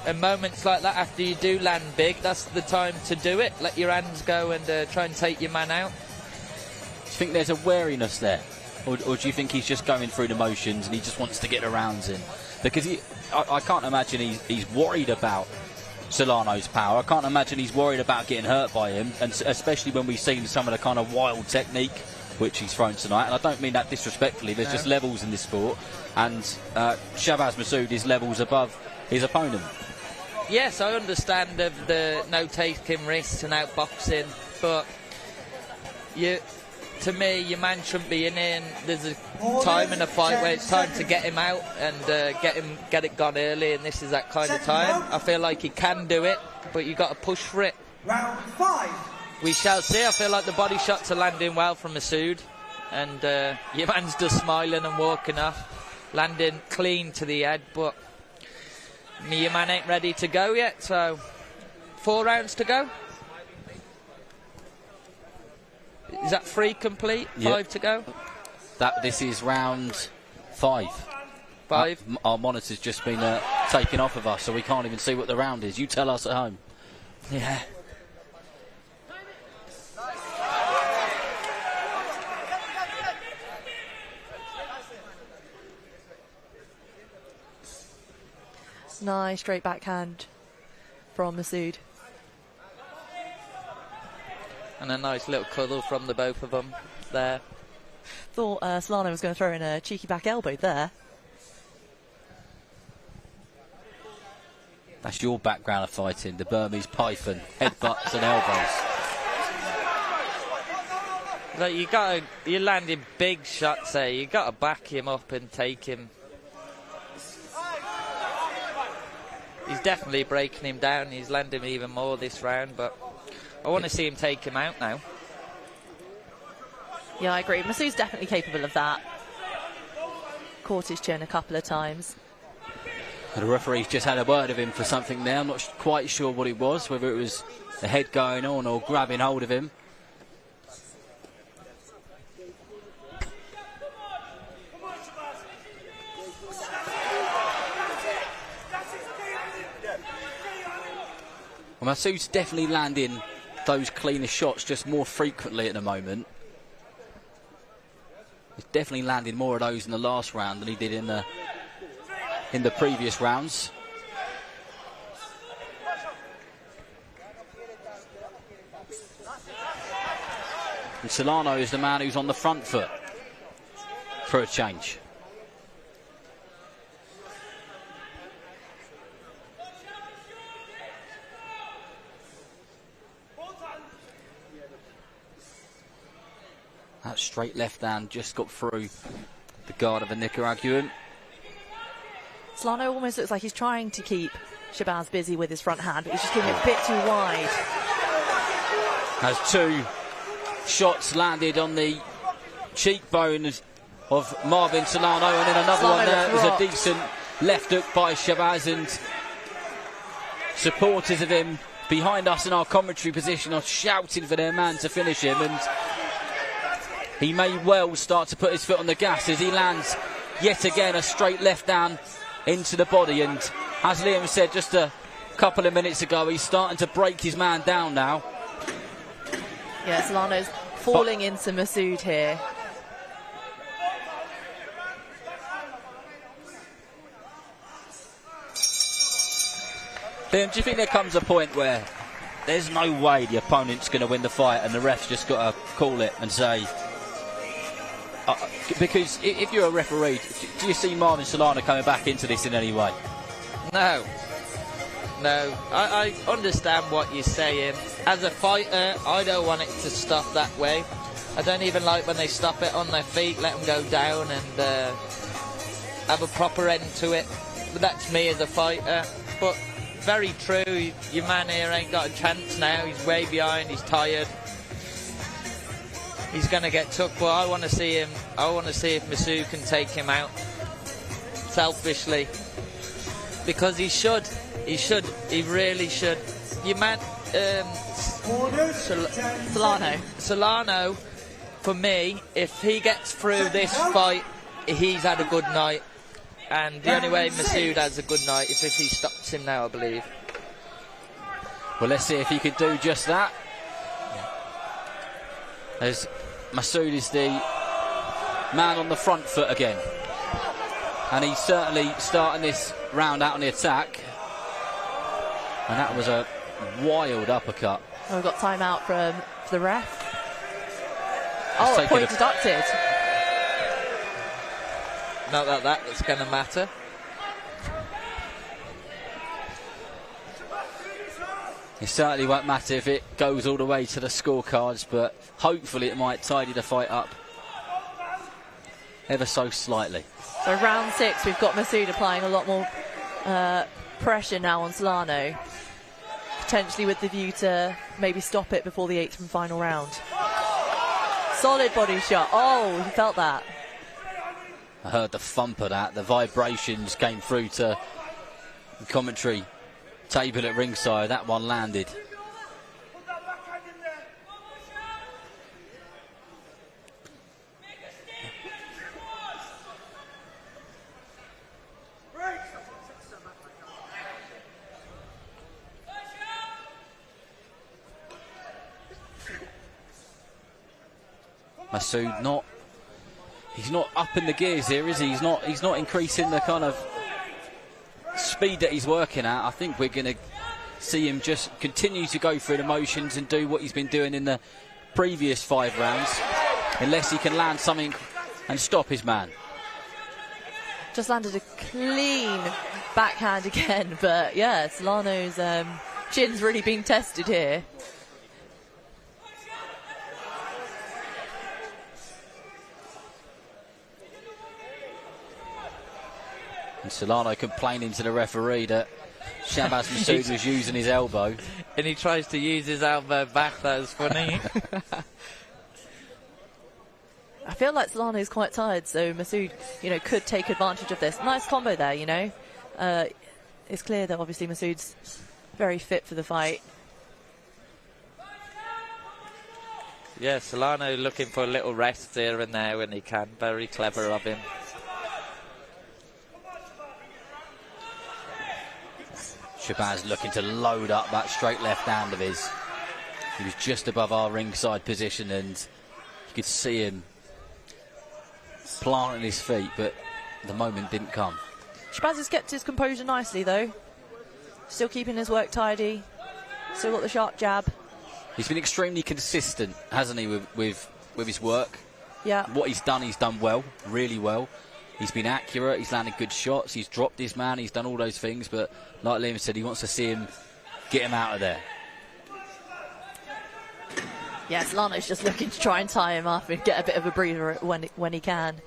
And moments like that, after you do land big, that's the time to do it. Let your hands go and try and take your man out. Do you think there's a wariness there? Or do you think he's just going through the motions and he just wants to get the rounds in? Because I can't imagine he's worried about Solano's power. I can't imagine he's worried about getting hurt by him, and especially when we've seen some of the kind of wild technique which he's thrown tonight. And I don't mean that disrespectfully. There's just levels in this sport, and Shabaz Masoud is levels above his opponent. Yes, I understand of the no taking risks and outboxing, but to me, your man shouldn't be in here, and there's a time in a fight where it's time to get him out and get it gone early, and this is that kind of time. I feel like he can do it, but you got to push for it. Round 5. We shall see. I feel like the body shots are landing well from Masoud, and your man's just smiling and walking off, landing clean to the head, but your man ain't ready to go yet, so 4 rounds to go. Is that 3 complete? Yep. 5 to go? This is round 5. 5? Our monitor's just been taken off of us, so we can't even see what the round is. You tell us at home. Yeah. Nice straight backhand from Masoud. And a nice little cuddle from the both of them there. Thought Solano was going to throw in a cheeky back elbow there. That's your background of fighting, the Burmese python, headbutts and elbows. Like you're landing big shots there. You got to back him up and take him. He's definitely breaking him down. He's landing even more this round, but I want to see him take him out now. Yeah, I agree. Masoud's definitely capable of that. Caught his chin a couple of times. The referee's just had a word of him for something there. I'm not quite sure what it was, whether it was the head going on or grabbing hold of him. Well, Masoud's definitely landing those cleaner shots just more frequently at the moment. He's definitely landing more of those in the last round than he did in the previous rounds. And Solano is the man who's on the front foot for a change. That straight left hand just got through the guard of a Nicaraguan. Solano almost looks like he's trying to keep Shabaz busy with his front hand, but he's just giving it a bit too wide. Has 2 shots landed on the cheekbone of Marvin Solano, and then another Solano one there. It was a dropped. decent left hook by Shabaz, and supporters of him behind us in our commentary position are shouting for their man to finish him, and he may well start to put his foot on the gas as he lands yet again a straight left down into the body. And as Liam said just a couple of minutes ago, he's starting to break his man down now. Yeah, Solano's falling into Masoud here. Liam, do you think there comes a point where there's no way the opponent's going to win the fight and the ref's just got to call it and say... because if you're a referee, do you see Marvin Solano coming back into this in any way? No. I understand what you're saying. As a fighter, I don't want it to stop that way. I don't even like when they stop it on their feet, let them go down and have a proper end to it. But that's me as a fighter. But very true, your man here ain't got a chance now. He's way behind, he's tired. He's going to get took, but I want to see him. I want to see if Masoud can take him out. Selfishly. Because he should. He should. He really should. Your man, Solano, for me, if he gets through this fight, he's had a good night. And the only way Masoud has a good night is if he stops him now, I believe. Well, let's see if he can do just that. As Masoud is the man on the front foot again. And he's certainly starting this round out on the attack. And that was a wild uppercut. Oh, we've got timeout from the ref. Oh, a point deducted. Not that that's going to matter. It certainly won't matter if it goes all the way to the scorecards, but hopefully it might tidy the fight up ever so slightly. So round 6, we've got Masoud applying a lot more pressure now on Solano, potentially with the view to maybe stop it before the 8th and final round. Solid body shot. Oh, he felt that. I heard the thump of that. The vibrations came through to the commentary table at ringside. That one landed. Masoud he's not up in the gears here, is he? He's not increasing the kind of speed that he's working at. I think we're going to see him just continue to go through the motions and do what he's been doing in the previous 5 rounds, unless he can land something and stop his man. Just landed a clean backhand again, but yeah, Solano's chin's really being tested here. And Solano complaining to the referee that Shabaz Masoud was using his elbow. And he tries to use his elbow back. That was funny. I feel like Solano's quite tired, so Masoud, could take advantage of this. Nice combo there, It's clear that obviously Masoud's very fit for the fight. Yeah, Solano looking for a little rest here and there when he can. Very clever of him. Shabaz looking to load up that straight left hand of his. He was just above our ringside position and you could see him planting his feet, but the moment didn't come. Shabaz has kept his composure nicely though. Still keeping his work tidy. Still got the sharp jab. He's been extremely consistent, hasn't he, with his work? Yeah. What he's done well, really well. He's been accurate, he's landed good shots, he's dropped his man, he's done all those things, but like Liam said, he wants to see him get him out of there. Yeah, Solano's just looking to try and tie him up and get a bit of a breather when he can.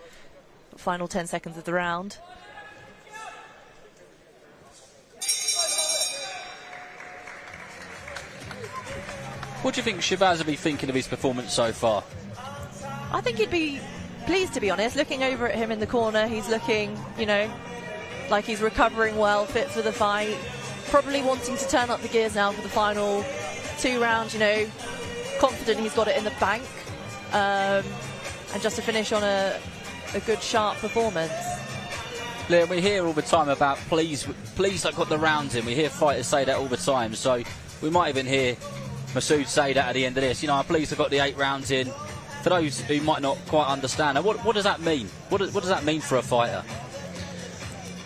Final 10 seconds of the round. What do you think Shabaz will be thinking of his performance so far? I think he'd be pleased, to be honest. Looking over at him in the corner, he's looking, like he's recovering well, fit for the fight. Probably wanting to turn up the gears now for the final 2 rounds, confident he's got it in the bank. And just to finish on a good, sharp performance. Liam, we hear all the time about please don't put the rounds in. We hear fighters say that all the time, so we might even hear Masoud say that at the end of this. I'm pleased I got the 8 rounds in. For those who might not quite understand, what does that mean? What does that mean for a fighter?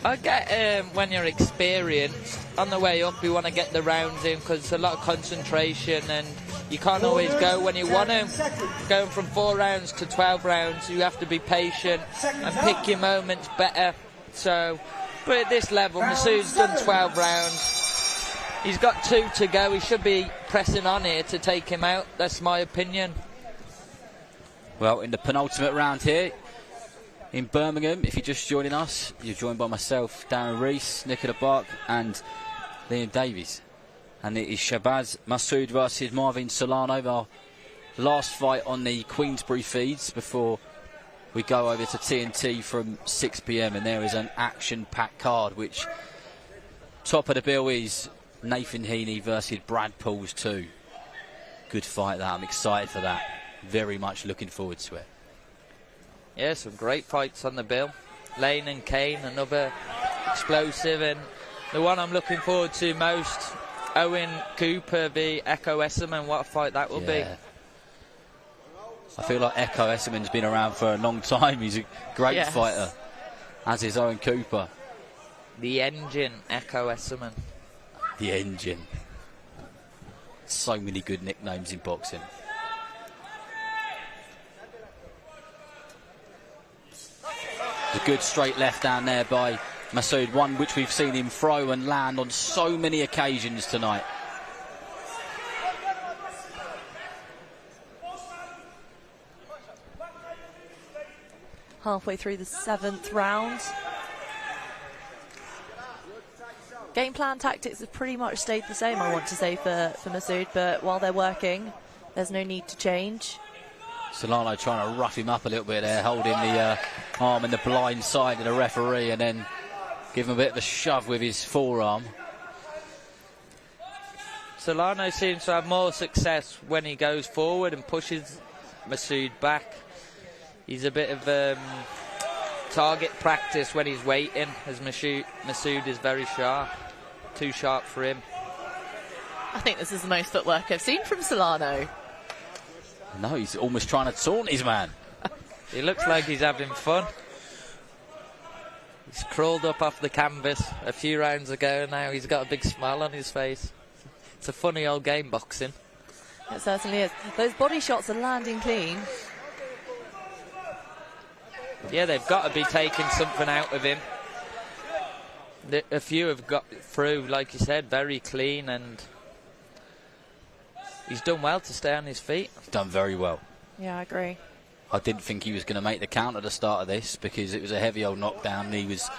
I get when you're experienced, on the way up you want to get the rounds in because it's a lot of concentration and you can't always go when you want to. Going from 4 rounds to 12 rounds, you have to be patient and pick your moments better. So, but at this level, Masoud's done 12 rounds. He's got 2 to go. He should be pressing on here to take him out. That's my opinion. Well, in the penultimate round here in Birmingham, if you're just joining us, you're joined by myself, Darren Rees, Nicola Bark and Liam Davies. And it is Shabaz Masoud versus Marvin Solano, our last fight on the Queensberry feeds before we go over to TNT from 6 PM. And there is an action-packed card, which top of the bill is Nathan Heaney versus Brad Pauls 2. Good fight that. I'm excited for that. Very much looking forward to it. Yeah, some great fights on the bill. Lane and Kane, another explosive, and the one I'm looking forward to most, Owen Cooper v Echo Esserman. What a fight that will be. I feel like Echo Esserman's been around for a long time. He's a great fighter, as is Owen Cooper. The Engine, Echo Esserman. The Engine. So many good nicknames in boxing. A good straight left down there by Masoud, one which we've seen him throw and land on so many occasions tonight. Halfway through the 7th round. Game plan tactics have pretty much stayed the same, I want to say, for Masoud, but while they're working, there's no need to change. Solano trying to rough him up a little bit there, holding the arm in the blind side of the referee, and then give him a bit of a shove with his forearm. Solano seems to have more success when he goes forward and pushes Masoud back. He's a bit of target practice when he's waiting, as Masoud is very sharp. Too sharp for him. I think this is the most footwork I've seen from Solano. No, he's almost trying to taunt his man. He looks like he's having fun. He's crawled up off the canvas a few rounds ago, and now he's got a big smile on his face. It's a funny old game, boxing. It certainly is. Those body shots are landing clean. Yeah, they've got to be taking something out of him. A few have got through, like you said, very clean, and he's done well to stay on his feet. He's done very well. Yeah, I agree. I didn't think he was going to make the count at the start of this, because it was a heavy old knockdown. He was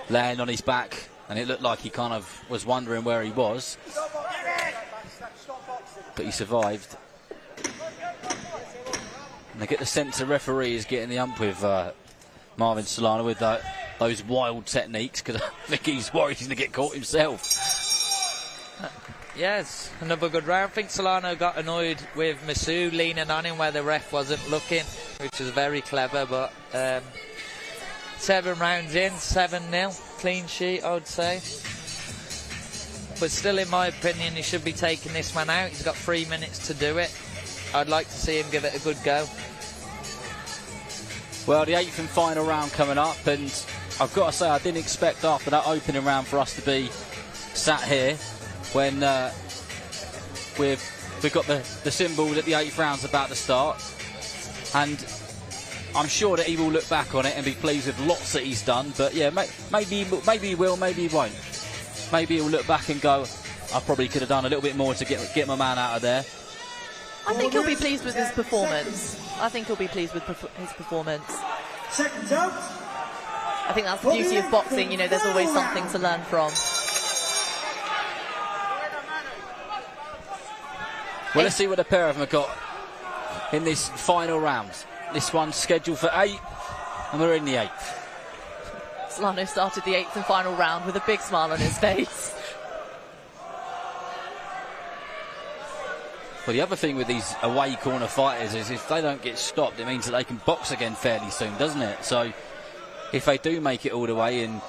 laying on his back, and it looked like he kind of was wondering where he was. But he survived. And they get the sense the referee is getting the ump with Marvin Solano with those wild techniques, because I think he's worried he's going to get caught himself. Yes, another good round. I think Solano got annoyed with Masoud leaning on him where the ref wasn't looking, which was very clever, but 7 rounds in, 7-0, clean sheet, I would say. But still, in my opinion, he should be taking this man out. He's got 3 minutes to do it. I'd like to see him give it a good go. Well, the 8th and final round coming up, and I've got to say, I didn't expect after that opening round for us to be sat here when we've got the symbol that the 8th round's about to start, and I'm sure that he will look back on it and be pleased with lots that he's done. But yeah, maybe he will, maybe he won't. Maybe he'll look back and go, I probably could have done a little bit more to get my man out of there. I think he'll be pleased with his performance. I think he'll be pleased with his performance. Seconds out. I think that's the beauty of boxing, you know, there's always something to learn from. Well, let's see what the pair of them have got in this final round. This one's scheduled for 8, and we're in the 8th. Solano started the 8th and final round with a big smile on his face. Well, the other thing with these away corner fighters is if they don't get stopped, it means that they can box again fairly soon, doesn't it? So if they do make it all the way and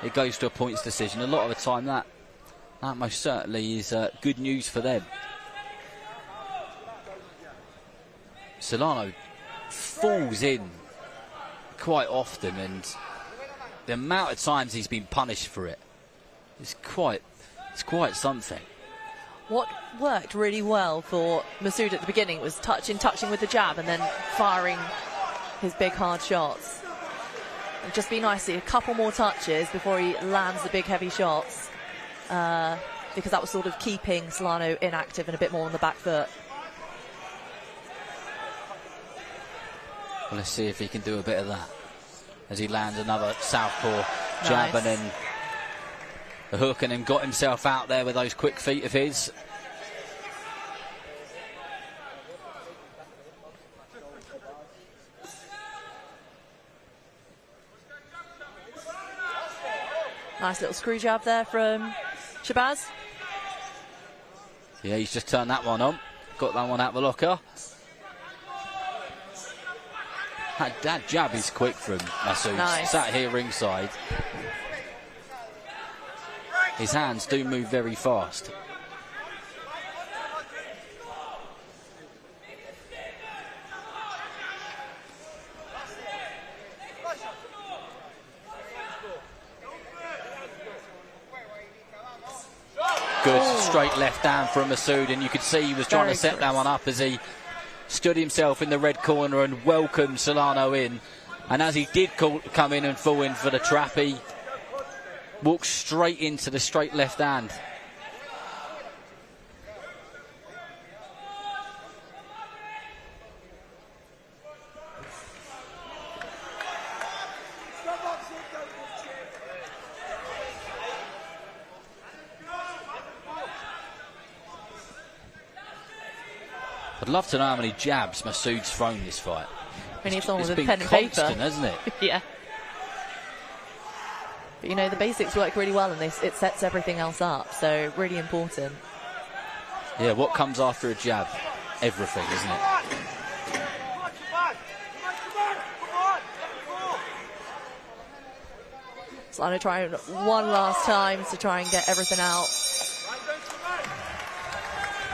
it goes to a points decision, a lot of the time that most certainly is good news for them. Solano falls in quite often, and the amount of times he's been punished for it is quite something. What worked really well for Masoud at the beginning was touching with the jab and then firing his big hard shots. It'd just be nice to see a couple more touches before he lands the big heavy shots, because that was sort of keeping Solano inactive and a bit more on the back foot. Well, let's see if he can do a bit of that as he lands another southpaw jab and then the hook, and then got himself out there with those quick feet of his. Nice little screw jab there from Shabaz. Yeah, he's just turned that one on. Got that one out the locker. That jab is quick from Masoud. Nice. Sat here ringside. His hands do move very fast. Good straight left hand from Masoud, and you could see he was trying to set that one up as he stood himself in the red corner and welcomed Solano in. And as he did come in and fall in for the trap, he walked straight into the straight left hand. I'd love to know how many jabs Masoud's thrown this fight. We need someone with a been pen and paper. Constant, hasn't it? Yeah. But you know, the basics work really well, and it sets everything else up, so really important. Yeah, what comes after a jab? Everything, isn't it? Solano trying one last time to try and get everything out.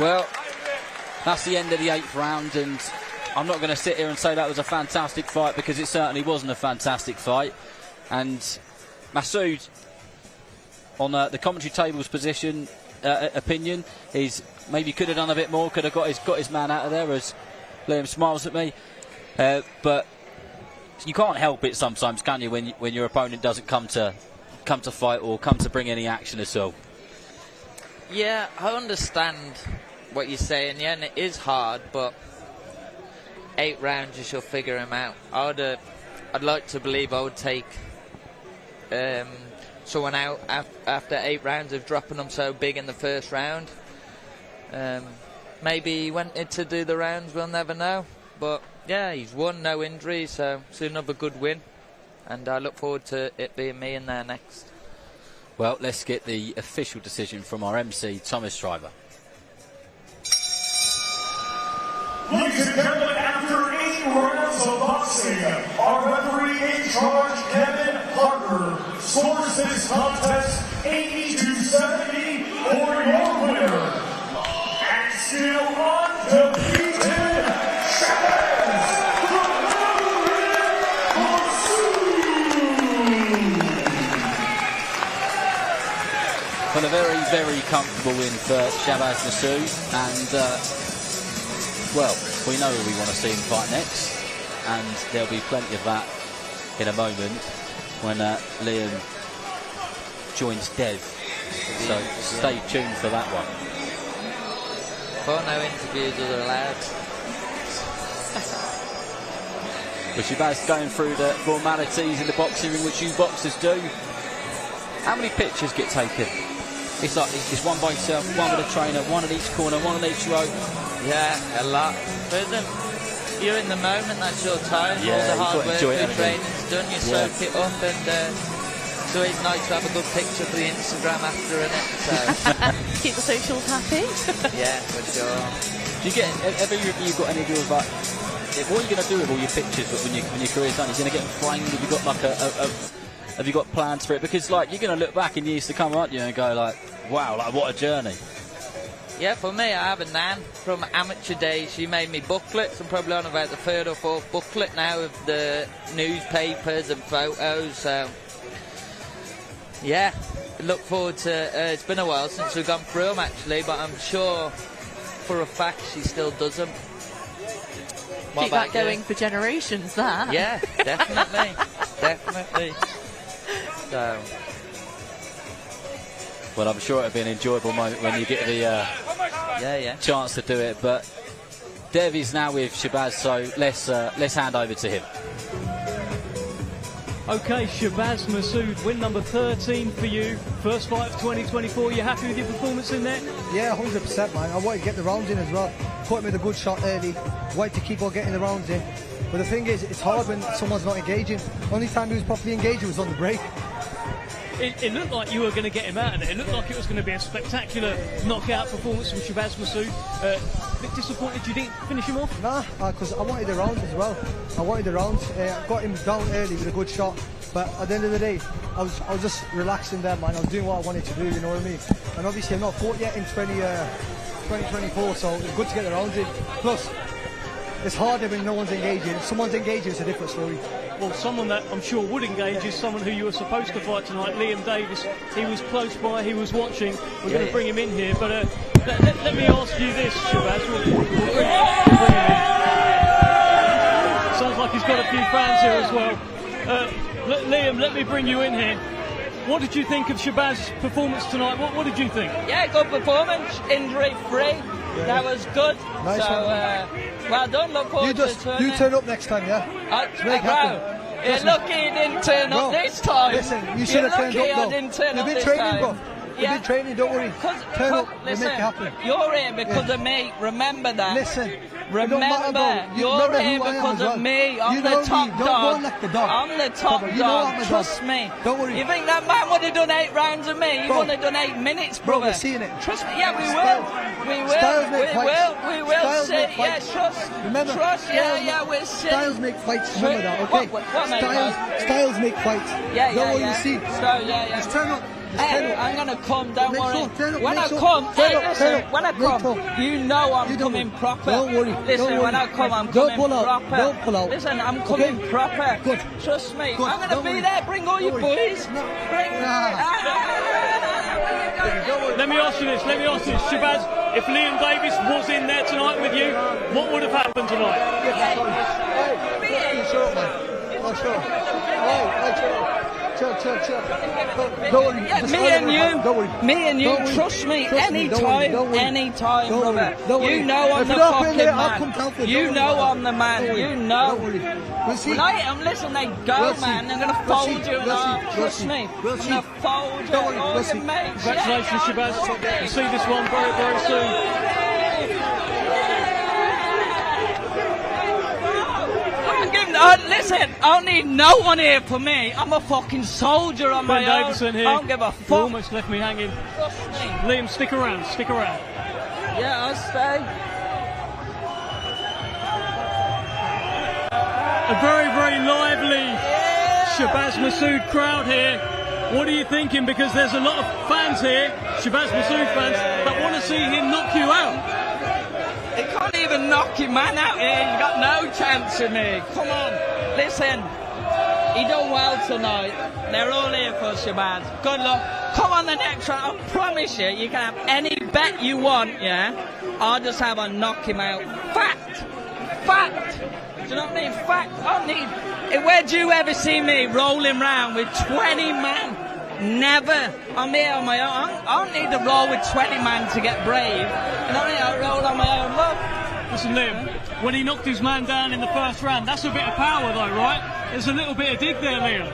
Well, that's the end of the 8th round, and I'm not going to sit here and say that was a fantastic fight, because it certainly wasn't a fantastic fight. And Masoud, on the commentary table's opinion, is maybe could have done a bit more, could have got his man out of there, as Liam smiles at me. But you can't help it sometimes, can you, when your opponent doesn't come to fight or come to bring any action at all? Yeah, I understand what you're saying, yeah, and it is hard, but 8 rounds you shall figure him out. I'd like to believe I would take someone out after 8 rounds of dropping them so big in the first round. Maybe he wanted to do the rounds, we'll never know. But yeah, he's won, no injuries, so it's another good win, and I look forward to it being me in there next. Well, let's get the official decision from our MC, Thomas Shriver. Ladies and gentlemen, after 8 rounds of boxing, our referee in charge, Kevin Harper, scores this contest 80-70 for your winner. And still undefeated, Shabaz, Well, a very, very comfortable win for Shabaz Masoud, and well, we know we want to see him fight next, and there'll be plenty of that in a moment when Liam joins Dev. So stay tuned for that one. Well, no interviews are allowed. With Shabaz going through the formalities in the boxing ring, which you boxers do. How many pictures get taken? It's like it's one by yourself, one with a trainer, one at each corner, one on each row. Yeah, a lot. But you're in the moment, that's your time. Yeah, all the hard work, your training's done, you soak it up, and it's always nice to have a good picture for the Instagram after, innit? So. Keep the socials happy. Yeah, for sure. Do you get, have you got any ideas about what are you going to do with all your pictures when your career's done? Are you going to get them framed? Have you got like have you got plans for it? Because like you're going to look back in years to come, aren't you, and go like, wow, like what a journey. Yeah, for me, I have a nan from amateur days. She made me booklets. I'm probably on about the 3rd or 4th booklet now of the newspapers and photos. So, yeah, look forward to. It's been a while since we've gone through them actually, but I'm sure for a fact she still does them. Keep that going for generations. That. Yeah, definitely, definitely. So. Well, I'm sure it'll be an enjoyable moment when you get the chance to do it. But Dev is now with Shabaz, so let's hand over to him. Okay, Shabaz Masoud, win number 13 for you. First fight of 2024. You happy with your performance in there? Yeah, 100%, man. I wanted to get the rounds in as well. Put him with a good shot early. Wanted to keep on getting the rounds in. But the thing is, it's hard when someone's not engaging. Only time he was properly engaged was on the break. It looked like you were going to get him out of it. It looked like it was going to be a spectacular knockout performance from Shabaz Masoud. A bit disappointed you didn't finish him off? Nah, because I wanted the rounds as well. I wanted the rounds. Got him down early with a good shot. But at the end of the day, I was just relaxing there, man. I was doing what I wanted to do, you know what I mean? And obviously I'm not fought yet in 2024, so it's good to get the rounds in. Plus, it's harder when no one's engaging. If someone's engaging, it's a different story. Well, someone that I'm sure would engage is someone who you were supposed to fight tonight, Liam Davis. He was close by, he was watching. We're going to bring him in here, but let me ask you this, Shabaz. We'll bring him in. Sounds like he's got a few fans here as well. Liam, let me bring you in here. What did you think of Shabaz's performance tonight? What did you think? Yeah, good performance, injury-free. That was good. Nice well done. Look forward to turning. You turn up next time, yeah? You're lucky you didn't turn up this time. Listen, you should have turned up. I didn't turn up this time. Bro. You've been training, don't worry. Turn up, listen, we'll make it happen. You're here because of me. Remember that. Listen. Remember, you're here because of me. I'm the top dog. I'm the top dog. Trust me. Don't worry. You think that man would have done 8 rounds of me? He wouldn't have done 8 minutes, brother. Bro, we're seeing it. Trust me. Yeah, we will. We will see. Yeah, trust. Remember, trust. Yeah, we'll see. Styles make fights. Remember that, okay? What Styles make fights. Yeah. Don't worry, you see. Just turn up. Hey, I'm gonna come, don't worry. When I come, you know I'm coming proper. Don't worry. Listen, when I come, I'm coming proper. Don't pull out. Listen, I'm coming proper. Good. Trust me. I'm gonna be there. Bring all your boys. Let me ask you this. Shabaz, if Liam Davis was in there tonight with you, what would have happened tonight? Me and you, trust me, anytime, brother. You know I'm the fucking man. You know I'm the man. You know. Listen, they go, man. They're gonna fold you in half. Trust me. I'm gonna fold you. All your mates. Congratulations, Shabaz. You'll see this one very, very soon. Listen, I don't need no one here for me. I'm a fucking soldier on my own. Here. I don't give a fuck. You almost left me hanging. Liam, stick around. Yeah, I'll stay. A very, very lively Shabaz Masoud crowd here. What are you thinking? Because there's a lot of fans here, Shabaz Masoud fans, that want to see him knock you out. He can't even knock your man out here. You got no chance of me. Come on. Listen, he done well tonight. They're all here for Shabaz. Good luck. Come on the next round. I promise you, you can have any bet you want, yeah? I'll just have a knock him out. Fact. Do you know what I mean? Fact. I need... Where'd you ever see me rolling round with 20 man? Never. I'm here on my own. I don't need to roll with 20 man to get brave. You know what I mean? I roll on my own. Look. Listen, Liam, when he knocked his man down in the first round, that's a bit of power though, right? There's a little bit of dig there, Liam.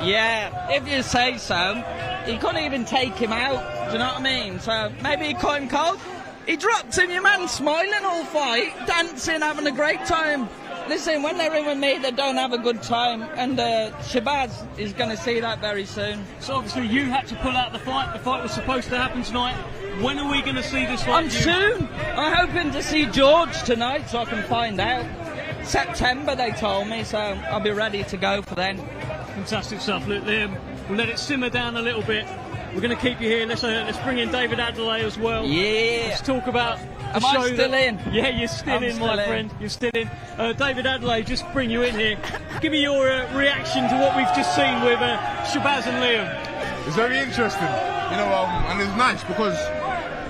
Yeah, if you say so. He couldn't even take him out. Do you know what I mean? So maybe he caught him cold. He dropped him, your man smiling all fight, dancing, having a great time. Listen, when they're in with me, they don't have a good time, and Shabaz is going to see that very soon. So obviously you had to pull out the fight. The fight was supposed to happen tonight. When are we going to see this fight? Soon. I'm hoping to see George tonight, so I can find out. September, they told me, so I'll be ready to go for then. Fantastic stuff, Liam. We'll let it simmer down a little bit. We're going to keep you here. Let's bring in David Adelaide as well. Yeah. Let's talk about the show. Am I still in? Yeah, you're still in, my friend. You're still in. David Adelaide, just bring you in here. Give me your reaction to what we've just seen with Shabaz and Liam. It's very interesting, you know, and it's nice because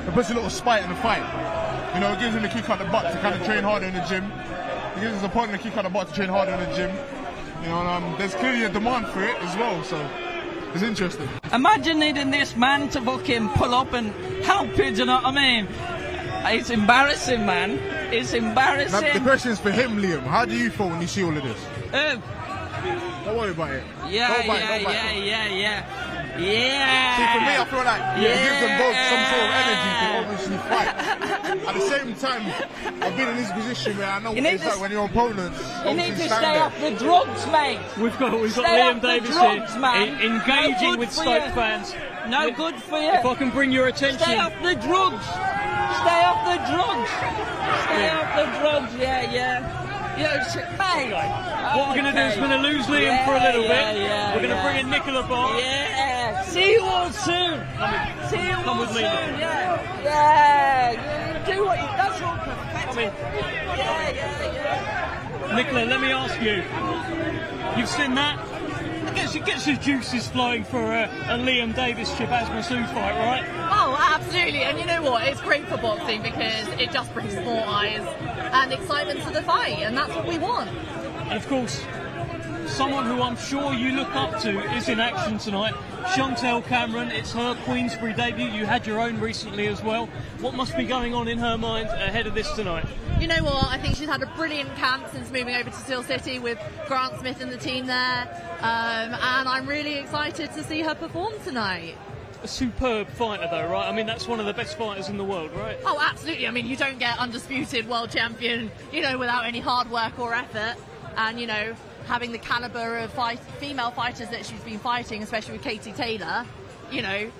it puts a little spite in the fight. You know, it gives him the kick out the butt to kind of train harder in the gym. It gives his opponent a kick out the butt to train harder in the gym. You know, and there's clearly a demand for it as well, so it's interesting. Imagine needing this man to fucking pull up and help you, do you know what I mean? It's embarrassing, man. It's embarrassing. Now, the question's for him, Liam. How do you feel when you see all of this? Don't worry about it. Yeah. See, for me, I feel like it gives them both some sort of energy to obviously fight. At the same time, I've been in this position where I know what it's like when your opponents. You need to stay off the drugs, mate. We've got Liam Davis here engaging with Stoke fans. No good for you. If I can bring your attention. Stay off the drugs. Stay off the drugs. Stay off the drugs. Yeah. Mate. What we're going to do is we're going to lose Liam for a little bit. We're going to bring in Nicola Bart. Yeah. See you all soon. Come with me. Yeah. Do what you. That's all perfect. Yeah. Nicola, let me ask you. You've seen that? It gets the juices flowing for a Liam Davis Shabaz Masoud fight, right? Oh, absolutely. And you know what? It's great for boxing because it just brings more eyes and excitement to the fight, and that's what we want. And of course, someone who I'm sure you look up to is in action tonight. Chantel Cameron, it's her Queensberry debut. You had your own recently as well. What must be going on in her mind ahead of this tonight? You know what? I think she's had a brilliant camp since moving over to Steel City with Grant Smith and the team there. And I'm really excited to see her perform tonight. A superb fighter though, right? I mean, that's one of the best fighters in the world, right? Oh, absolutely. I mean, you don't get undisputed world champion, without any hard work or effort. And, having the calibre of female fighters that she's been fighting, especially with Katie Taylor,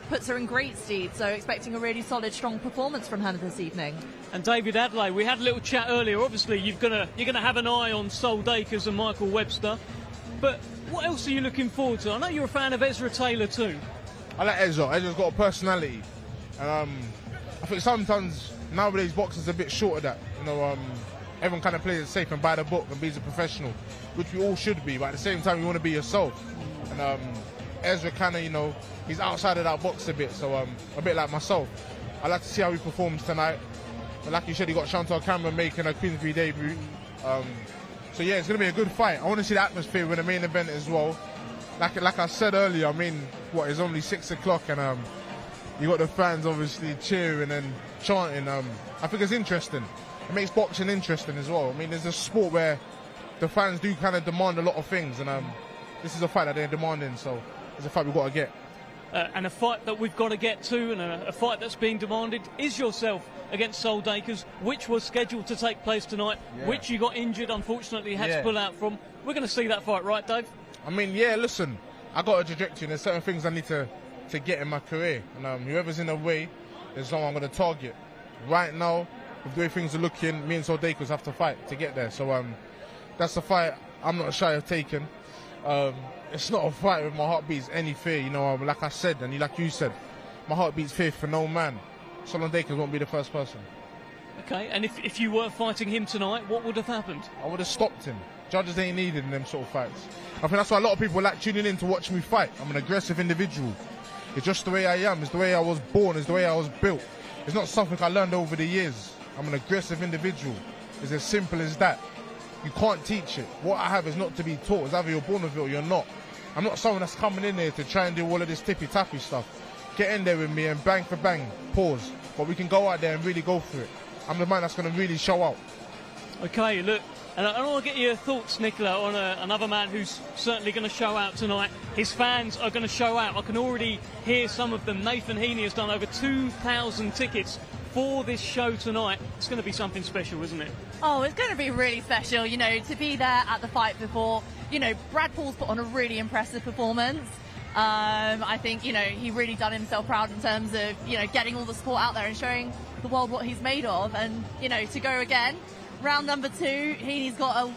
puts her in great stead. So expecting a really solid, strong performance from her this evening. And David Adlai, we had a little chat earlier. Obviously, you're gonna have an eye on Sol Dakers and Michael Webster. But what else are you looking forward to? I know you're a fan of Ezra Taylor too. I like Ezra. Ezra's got a personality. I think sometimes nowadays boxing's a bit short of that. Everyone kind of plays it safe and by the book and be a professional, which we all should be. But at the same time, you want to be yourself. And Ezra kind of, he's outside of that box a bit. So a bit like myself. I'd like to see how he performs tonight. But like you said, you got Chantal Cameron making her Queensberry debut. So yeah, it's going to be a good fight. I want to see the atmosphere with the main event as well. Like I said earlier, I mean, it's only 6 o'clock and you got the fans obviously cheering and chanting. I think it's interesting. It makes boxing interesting as well. I mean, there's a sport where the fans do kind of demand a lot of things, and this is a fight that they're demanding, so it's a fight we've got to get. And a fight that we've got to get to, and a fight that's being demanded, is yourself against Sol Dakers, which was scheduled to take place tonight, which you got injured, unfortunately, had to pull out from. We're going to see that fight, right, Dave? I mean, listen, I got a trajectory, and there's certain things I need to get in my career, and whoever's in the way is someone I'm going to target. Right now, with the way things are looking, me and Sol Dakers have to fight to get there. So that's a fight I'm not shy of taking. It's not a fight with my heart beats any fear. Like I said, and like you said, my heart beats fear for no man. Solon Dakers won't be the first person. Okay, and if you were fighting him tonight, what would have happened? I would have stopped him. Judges ain't needed in them sort of fights. I think that's why a lot of people like tuning in to watch me fight. I'm an aggressive individual. It's just the way I am. It's the way I was born. It's the way I was built. It's not something I learned over the years. I'm an aggressive individual. It's as simple as that. You can't teach it. What I have is not to be taught. It's either you're born with it or you're not. I'm not someone that's coming in there to try and do all of this tippy-tappy stuff. Get in there with me and bang for bang, pause. But we can go out there and really go for it. I'm the man that's going to really show out. Okay, look, and I want to get your thoughts, Nicola, on another man who's certainly going to show out tonight. His fans are going to show out. I can already hear some of them. Nathan Heaney has done over 2,000 tickets for this show tonight. It's going to be something special, isn't it? Oh, it's going to be really special, to be there at the fight before. Brad Paul's put on a really impressive performance. I think, he really done himself proud in terms of, getting all the support out there and showing the world what he's made of. And, to go again, round number 2, Heaney's got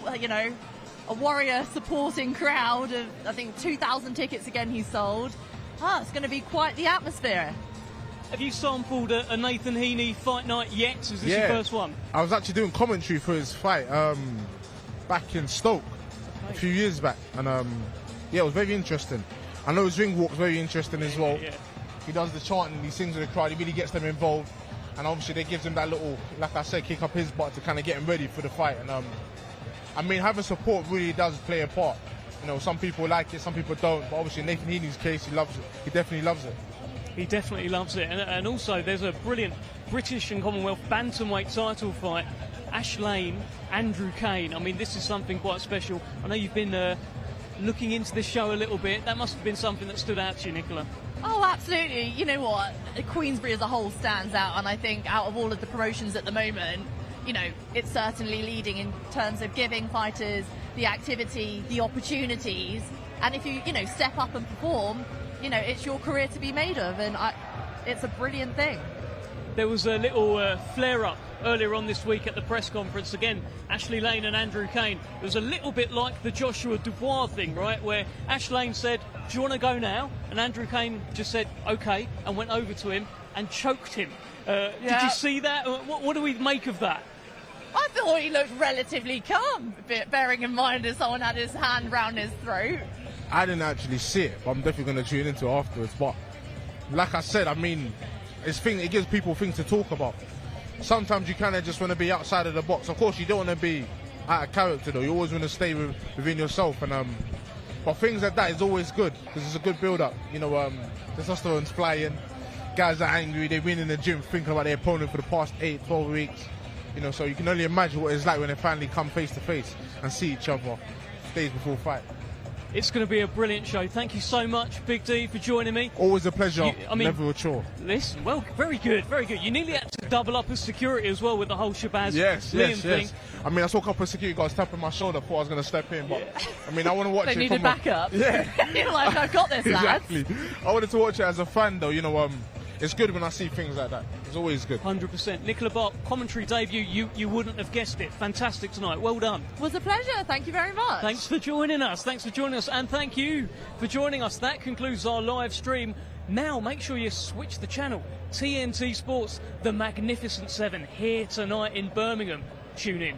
a warrior supporting crowd of, I think, 2,000 tickets again he's sold. It's going to be quite the atmosphere. Have you sampled a Nathan Heaney fight night yet? Is this your first one? I was actually doing commentary for his fight back in Stoke a few years back. And, it was very interesting. I know his ring walk's very interesting as well. Yeah. He does the chanting, he sings with the crowd, he really gets them involved. And obviously that gives him that little, like I said, kick up his butt to kind of get him ready for the fight. And I mean, having support really does play a part. Some people like it, some people don't. But obviously in Nathan Heaney's case, he loves it. He definitely loves it. He definitely loves it. And also there's a brilliant British and Commonwealth bantamweight title fight Ash Lane, Andrew Kane. I mean, this is something quite special. I know you've been looking into this show a little bit. That must have been something that stood out to you, Nicola. Oh, absolutely. You know what? Queensberry as a whole stands out, and I think out of all of the promotions at the moment, you know, it's certainly leading in terms of giving fighters the activity, the opportunities, and if you know, step up and perform, you know, it's your career to be made of, and it's a brilliant thing. There was a little flare-up earlier on this week at the press conference. Again, Ashley Lane and Andrew Kane. It was a little bit like the Joshua Dubois thing, right, where Ash Lane said, do you want to go now? And Andrew Kane just said, OK, and went over to him and choked him. Did you see that? What do we make of that? I thought he looked relatively calm, bearing in mind that someone had his hand round his throat. I didn't actually see it, but I'm definitely going to tune into it afterwards. But like I said, I mean, it gives people things to talk about. Sometimes you kind of just want to be outside of the box. Of course, you don't want to be out of character, though. You always want to stay within yourself. And but things like that is always good because it's a good build-up. You know, testosterone's flying. Guys are angry. They've been in the gym thinking about their opponent for the past 8-12 weeks. You know, so you can only imagine what it's like when they finally come face to face and see each other days before fight. It's going to be a brilliant show. Thank you so much, Big D, for joining me. Always a pleasure. Never a chore. Listen, well, very good, very good. You nearly had to double up as security as well with the whole Shabaz Liam thing. I mean, I saw a couple of security guards tapping my shoulder before I was going to step in, but I mean, I want to watch it. They needed backup. Yeah. You're like, I've got this, lads. Exactly. I wanted to watch it as a fan, though. You know, it's good when I see things like that. It's always good. 100%. Nicola Bart, commentary debut, you wouldn't have guessed it. Fantastic tonight. Well done. It was a pleasure. Thank you very much. Thanks for joining us. And thank you for joining us. That concludes our live stream. Now, make sure you switch the channel. TNT Sports, the Magnificent Seven, here tonight in Birmingham. Tune in.